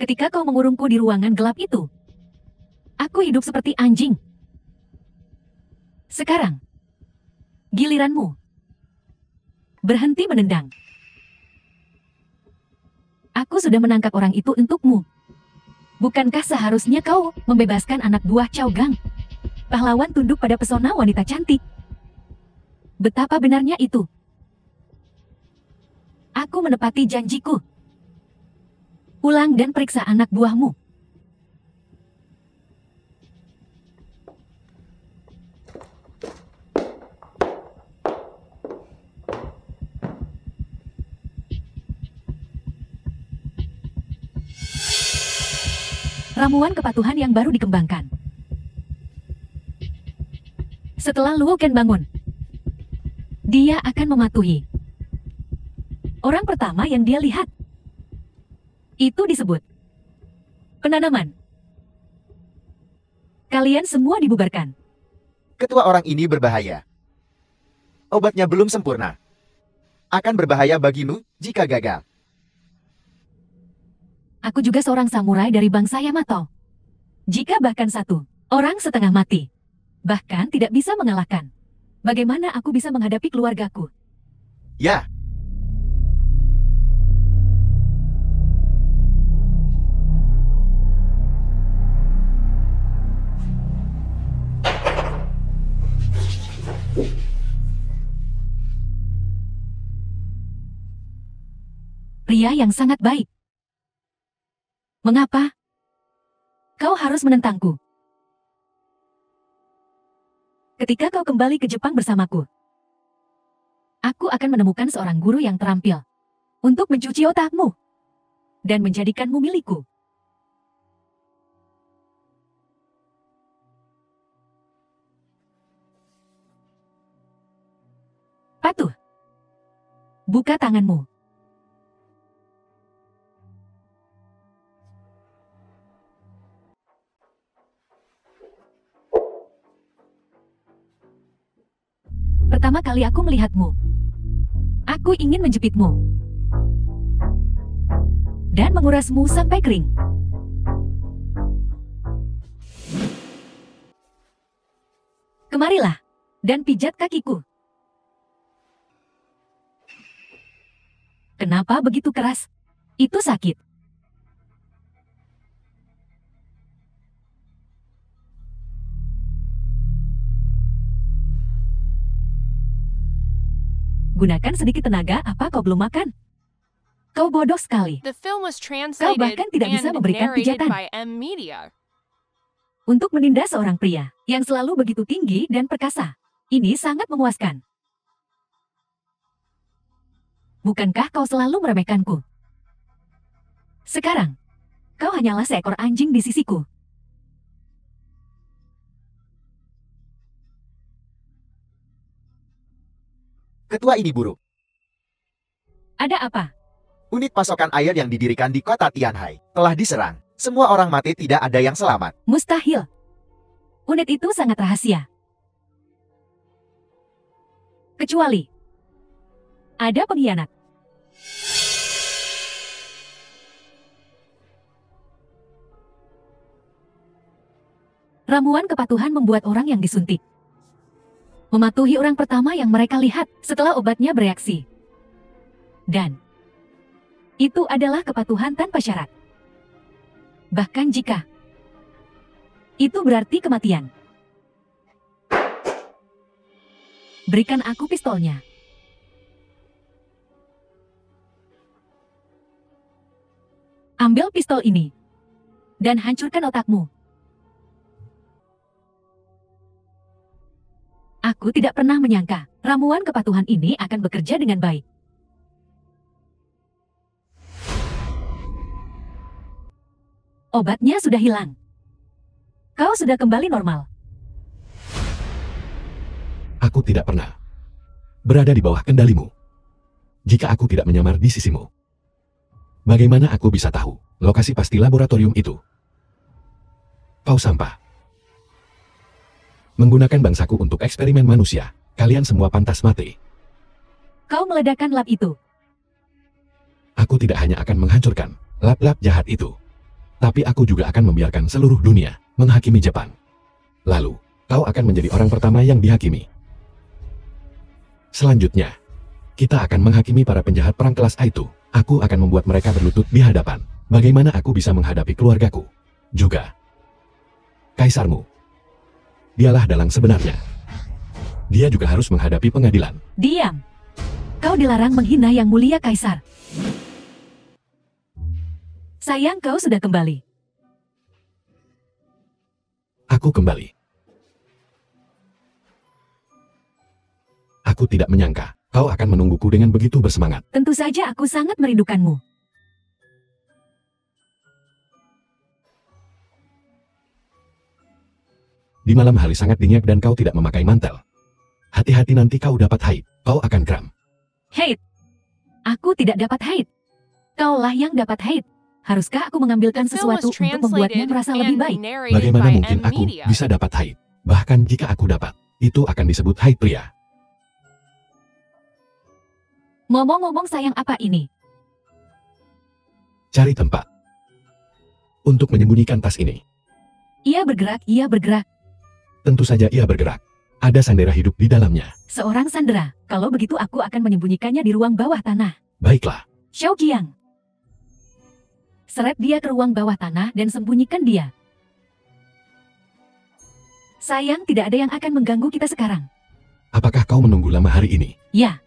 Ketika kau mengurungku di ruangan gelap itu, aku hidup seperti anjing. Sekarang, giliranmu. Berhenti menendang. Aku sudah menangkap orang itu untukmu. Bukankah seharusnya kau membebaskan anak buah Chaogang? Pahlawan tunduk pada pesona wanita cantik. Betapa benarnya itu. Aku menepati janjiku. Pulang dan periksa anak buahmu. Ramuan kepatuhan yang baru dikembangkan. Setelah Luo Ken bangun, dia akan mematuhi. Orang pertama yang dia lihat. Itu disebut penanaman. Kalian semua dibubarkan. Ketua orang ini berbahaya. Obatnya belum sempurna. Akan berbahaya bagimu jika gagal. Aku juga seorang samurai dari bangsa Yamato. Jika bahkan satu orang setengah mati, bahkan tidak bisa mengalahkan, bagaimana aku bisa menghadapi keluargaku? Ya. Pria yang sangat baik. Mengapa? Kau harus menentangku. Ketika kau kembali ke Jepang bersamaku, aku akan menemukan seorang guru yang terampil untuk mencuci otakmu dan menjadikanmu milikku. Patuh. Buka tanganmu. Pertama kali aku melihatmu, aku ingin menjepitmu dan mengurasmu sampai kering. Kemarilah dan pijat kakiku. Kenapa begitu keras? Itu sakit. Gunakan sedikit tenaga, apa kau belum makan? Kau bodoh sekali. The film was translated bahkan tidak bisa and memberikan narrated pijatan. by M Media. Untuk menindas seorang pria yang selalu begitu tinggi dan perkasa, ini sangat memuaskan. Bukankah kau selalu meremehkanku? Sekarang, kau hanyalah seekor anjing di sisiku. Ketua ini buruk. Ada apa? Unit pasokan air yang didirikan di kota Tianhai telah diserang. Semua orang mati, tidak ada yang selamat. Mustahil. Unit itu sangat rahasia. Kecuali ada pengkhianat. Ramuan kepatuhan membuat orang yang disuntik mematuhi orang pertama yang mereka lihat setelah obatnya bereaksi. Dan itu adalah kepatuhan tanpa syarat. Bahkan jika itu berarti kematian. Berikan aku pistolnya. Ambil pistol ini dan hancurkan otakmu. Aku tidak pernah menyangka ramuan kepatuhan ini akan bekerja dengan baik. Obatnya sudah hilang. Kau sudah kembali normal. Aku tidak pernah berada di bawah kendalimu. Jika aku tidak menyamar di sisimu, bagaimana aku bisa tahu lokasi pasti laboratorium itu? Kau sampah. Menggunakan bangsaku untuk eksperimen manusia, kalian semua pantas mati. Kau meledakkan lab itu. Aku tidak hanya akan menghancurkan lab-lab jahat itu, tapi aku juga akan membiarkan seluruh dunia menghakimi Jepang. Lalu, kau akan menjadi orang pertama yang dihakimi. Selanjutnya, kita akan menghakimi para penjahat perang kelas A itu. Aku akan membuat mereka berlutut di hadapan. Bagaimana aku bisa menghadapi keluargaku? Juga kaisarmu. Dialah dalang sebenarnya. Dia juga harus menghadapi pengadilan. Diam. Kau dilarang menghina yang mulia kaisar. Sayang, kau sudah kembali. Aku kembali. Aku tidak menyangka kau akan menungguku dengan begitu bersemangat. Tentu saja aku sangat merindukanmu. Di malam hari sangat dingin dan kau tidak memakai mantel. Hati-hati nanti kau dapat haid. Kau akan kram. Haid. Aku tidak dapat haid. Kaulah yang dapat haid. Haruskah aku mengambilkan The film sesuatu was untuk membuatnya translated merasa lebih and baik? narrated Bagaimana by mungkin M aku Media. bisa dapat haid? Bahkan jika aku dapat, itu akan disebut haid pria. Ngomong-ngomong sayang, apa ini? Cari tempat untuk menyembunyikan tas ini. Ia bergerak, ia bergerak. Tentu saja ia bergerak. Ada sandera hidup di dalamnya. Seorang sandera. Kalau begitu aku akan menyembunyikannya di ruang bawah tanah. Baiklah, Xiao Qiang. Seret dia ke ruang bawah tanah dan sembunyikan dia. Sayang, tidak ada yang akan mengganggu kita sekarang. apakah kau menunggu lama hari ini? Ya,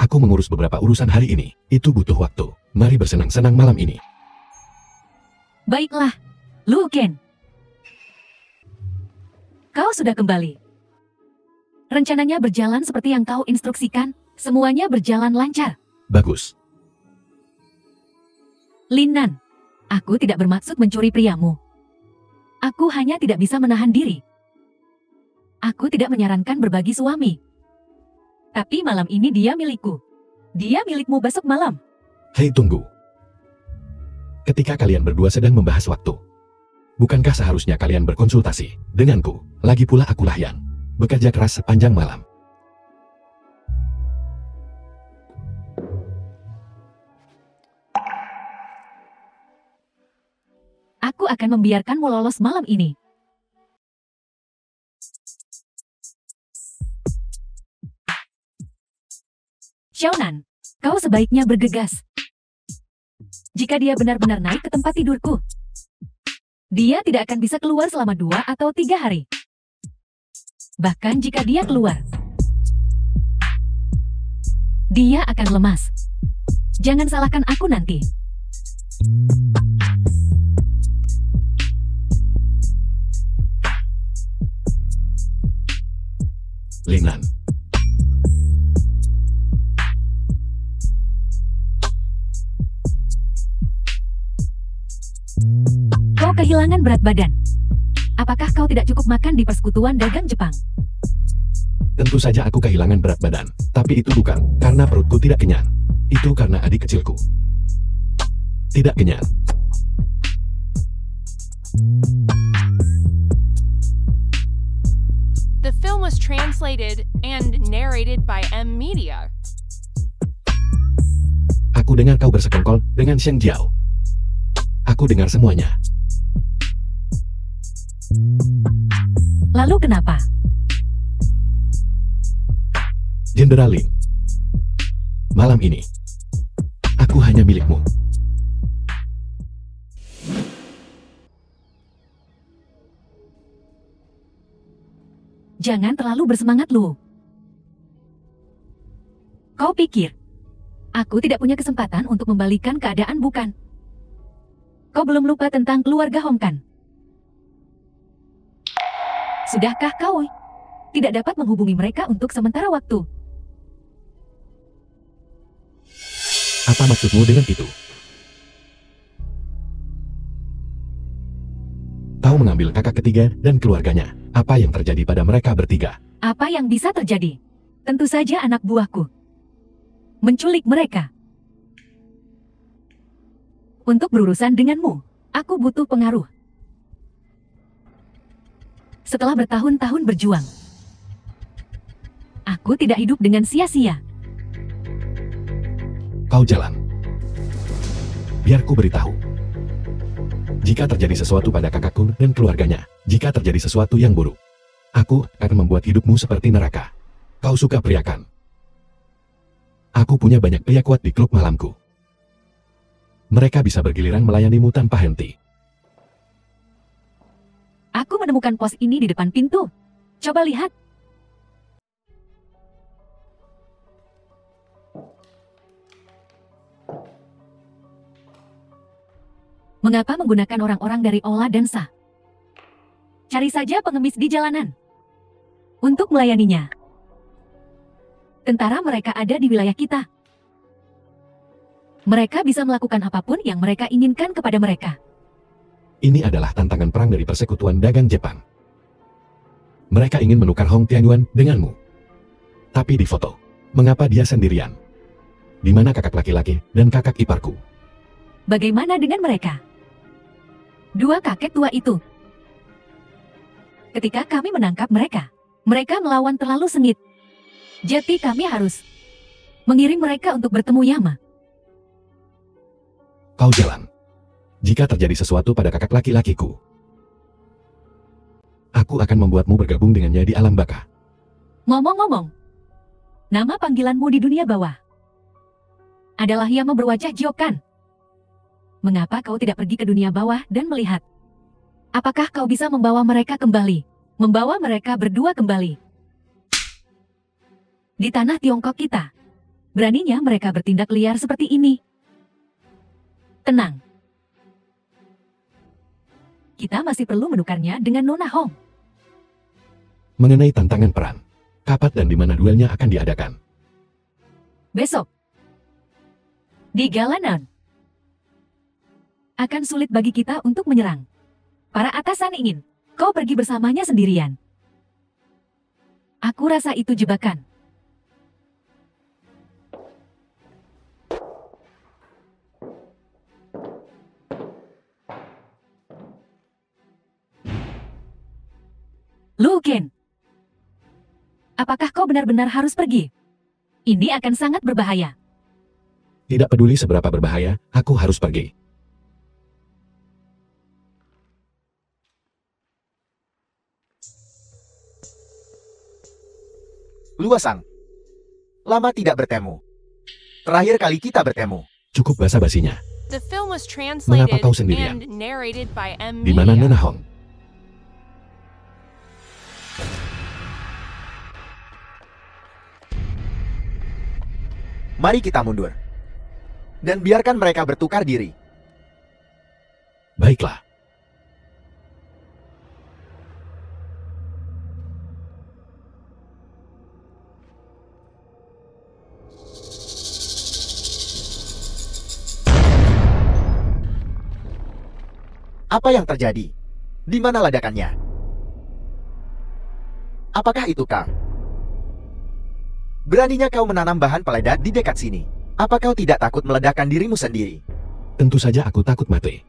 Aku mengurus beberapa urusan hari ini. Itu butuh waktu. Mari bersenang-senang malam ini. baiklah. Lu Ken. Kau sudah kembali. Rencananya berjalan seperti yang kau instruksikan, semuanya berjalan lancar. Bagus. Lin Nan, aku tidak bermaksud mencuri priamu. Aku hanya tidak bisa menahan diri. Aku tidak menyarankan berbagi suami. Tapi malam ini dia milikku. Dia milikmu besok malam. Hei, tunggu. Ketika kalian berdua sedang membahas waktu, bukankah seharusnya kalian berkonsultasi denganku? Lagi pula akulah yang bekerja keras sepanjang malam. Aku akan membiarkanmu lolos malam ini. Xiaonan, kau sebaiknya bergegas. Jika dia benar-benar naik ke tempat tidurku, dia tidak akan bisa keluar selama 2 atau 3 hari. Bahkan jika dia keluar, dia akan lemas. Jangan salahkan aku nanti. Lin Nan. Kau kehilangan berat badan. Apakah kau tidak cukup makan di persekutuan dagang Jepang? Tentu saja aku kehilangan berat badan, tapi itu bukan karena perutku tidak kenyang. Itu karena adik kecilku tidak kenyang. The film was translated and narrated by M Media. Aku dengar kau bersekongkol dengan Sheng Jiao. Aku dengar semuanya. Lalu kenapa? Jenderal Lin, malam ini, aku hanya milikmu. Jangan terlalu bersemangat, Lu. Kau pikir, aku tidak punya kesempatan untuk membalikan keadaan, bukan? Kau belum lupa tentang keluarga Hong kan? Sudahkah kau tidak dapat menghubungi mereka untuk sementara waktu? Apa maksudmu dengan itu? Kau mengambil kakak ketiga dan keluarganya. Apa yang terjadi pada mereka bertiga? Apa yang bisa terjadi? Tentu saja anak buahku menculik mereka. Untuk berurusan denganmu, aku butuh pengaruh. Setelah bertahun-tahun berjuang, aku tidak hidup dengan sia-sia. Kau jalan. Biar ku beritahu. Jika terjadi sesuatu pada kakakku dan keluarganya, jika terjadi sesuatu yang buruk, aku akan membuat hidupmu seperti neraka. Kau suka pria kan? Aku punya banyak pria kuat di klub malamku. Mereka bisa bergiliran melayanimu tanpa henti. Aku menemukan pos ini di depan pintu. Coba lihat. Mengapa menggunakan orang-orang dari Ola dan Sa? Cari saja pengemis di jalanan untuk melayaninya. Tentara mereka ada di wilayah kita. Mereka bisa melakukan apapun yang mereka inginkan kepada mereka. Ini adalah tantangan perang dari persekutuan dagang Jepang. Mereka ingin menukar Hong Tianyuan denganmu. Tapi di foto, mengapa dia sendirian? Di mana kakak laki-laki dan kakak iparku? Bagaimana dengan mereka? 2 kakek tua itu. Ketika kami menangkap mereka, mereka melawan terlalu sengit. Jadi kami harus mengirim mereka untuk bertemu Yama. Kau jalan. Jika terjadi sesuatu pada kakak laki-lakiku, aku akan membuatmu bergabung dengannya di alam baka. Ngomong-ngomong, nama panggilanmu di dunia bawah adalah Yama berwajah Jiokan. Mengapa kau tidak pergi ke dunia bawah dan melihat? Apakah kau bisa membawa mereka kembali? Membawa mereka berdua kembali? Di tanah Tiongkok kita, beraninya mereka bertindak liar seperti ini. Tenang. Kita masih perlu menukarnya dengan Nona Hong. mengenai tantangan perang. Kapan dan di mana duelnya akan diadakan? Besok. Di Galanan. Akan sulit bagi kita untuk menyerang. Para atasan ingin kau pergi bersamanya sendirian. Aku rasa itu jebakan. Lu Ken, apakah kau benar-benar harus pergi? Ini akan sangat berbahaya. Tidak peduli seberapa berbahaya, aku harus pergi. Luasang. Lama tidak bertemu. Terakhir kali kita bertemu. Cukup basa-basinya. The film was translated Mengapa kau sendirian? and narrated by M Di mana Media. Nona Hong? Mari kita mundur. Dan biarkan mereka bertukar diri. Baiklah. Apa yang terjadi? Di mana ledakannya? Apakah itu kau? Beraninya kau menanam bahan peledak di dekat sini. Apa kau tidak takut meledakkan dirimu sendiri? Tentu saja aku takut mati.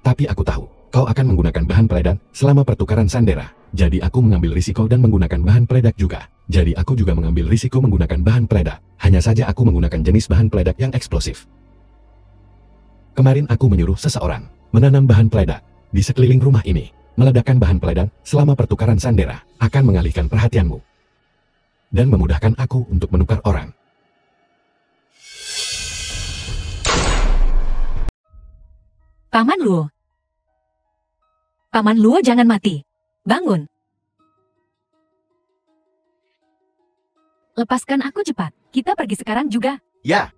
Tapi aku tahu, kau akan menggunakan bahan peledak selama pertukaran sandera. Jadi aku mengambil risiko dan menggunakan bahan peledak juga. Jadi aku juga mengambil risiko menggunakan bahan peledak. Hanya saja aku menggunakan jenis bahan peledak yang eksplosif. Kemarin aku menyuruh seseorang menanam bahan peledak di sekeliling rumah ini. Meledakkan bahan peledak selama pertukaran sandera akan mengalihkan perhatianmu dan memudahkan aku untuk menukar orang. Paman Luo. Paman Luo jangan mati. Bangun. Lepaskan aku cepat. Kita pergi sekarang juga. Ya.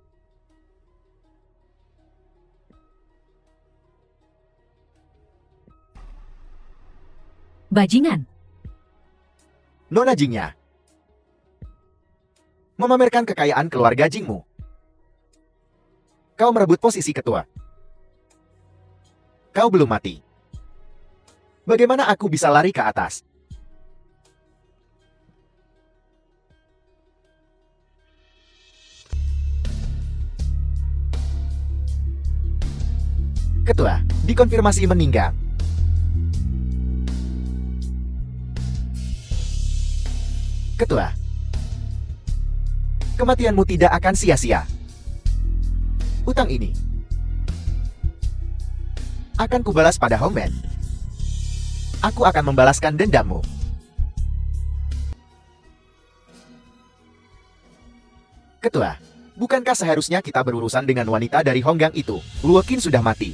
Bajingan. Nona Jingnya. Memamerkan kekayaan keluarga Jingmu. Kau merebut posisi ketua. Kau belum mati. Bagaimana aku bisa lari ke atas? Ketua, dikonfirmasi meninggal. Ketua, kematianmu tidak akan sia-sia. Utang ini akan kubalas pada Hongmen. Aku akan membalaskan dendammu. Ketua, bukankah seharusnya kita berurusan dengan wanita dari Honggang itu? Luo Qin sudah mati.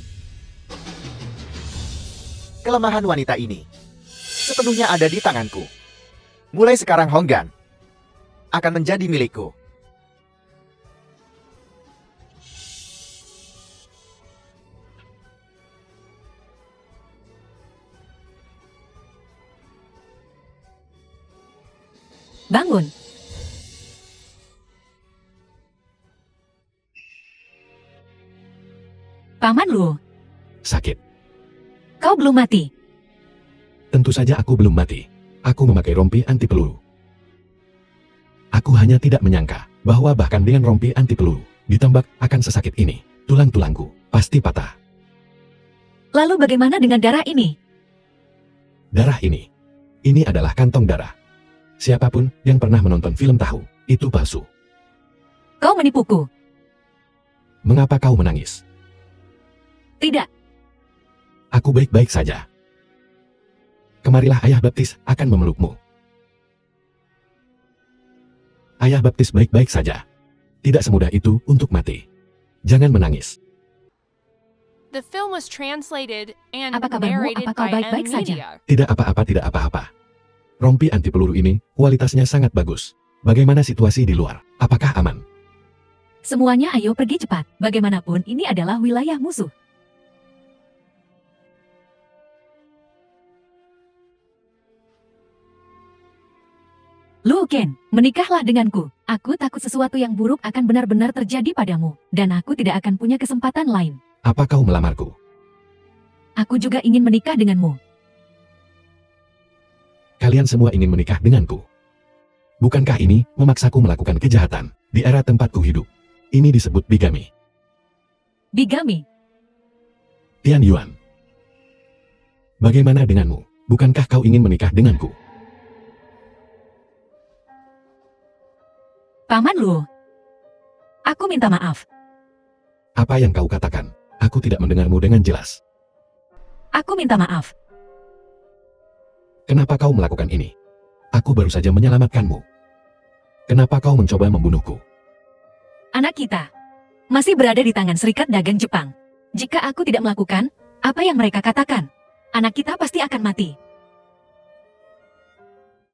Kelemahan wanita ini sepenuhnya ada di tanganku. Mulai sekarang Honggan akan menjadi milikku. Bangun. Paman Luo, Sakit. kau belum mati. Tentu saja aku belum mati. Aku memakai rompi anti peluru. Aku hanya tidak menyangka bahwa bahkan dengan rompi anti peluru ditembak akan sesakit ini. Tulang-tulangku pasti patah. Lalu bagaimana dengan darah ini? Darah ini. Ini adalah kantong darah. Siapapun yang pernah menonton film tahu, itu palsu. Kau menipuku. Mengapa kau menangis? Tidak. Aku baik-baik saja. Kemarilah Ayah Baptis akan memelukmu. Ayah Baptis baik-baik saja. Tidak semudah itu untuk mati. Jangan menangis. The film was translated and Apa kabarmu? narrated Apa kau by baik-baik M saja? Media. Tidak apa-apa, tidak apa-apa. Rompi anti peluru ini kualitasnya sangat bagus. Bagaimana situasi di luar? Apakah aman? Semuanya ayo pergi cepat. Bagaimanapun ini adalah wilayah musuh. Luo Ken, menikahlah denganku. Aku takut sesuatu yang buruk akan benar-benar terjadi padamu, dan aku tidak akan punya kesempatan lain. Apa kau melamarku? Aku juga ingin menikah denganmu. Kalian semua ingin menikah denganku. Bukankah ini memaksaku melakukan kejahatan di era tempatku hidup? Ini disebut bigami. Bigami. Tian Yuan. Bagaimana denganmu? Bukankah kau ingin menikah denganku? Paman Luo. Aku minta maaf. Apa yang kau katakan? Aku tidak mendengarmu dengan jelas. Aku minta maaf. Kenapa kau melakukan ini? Aku baru saja menyelamatkanmu. Kenapa kau mencoba membunuhku? Anak kita masih berada di tangan Serikat Dagang Jepang. Jika aku tidak melakukan apa yang mereka katakan, anak kita pasti akan mati.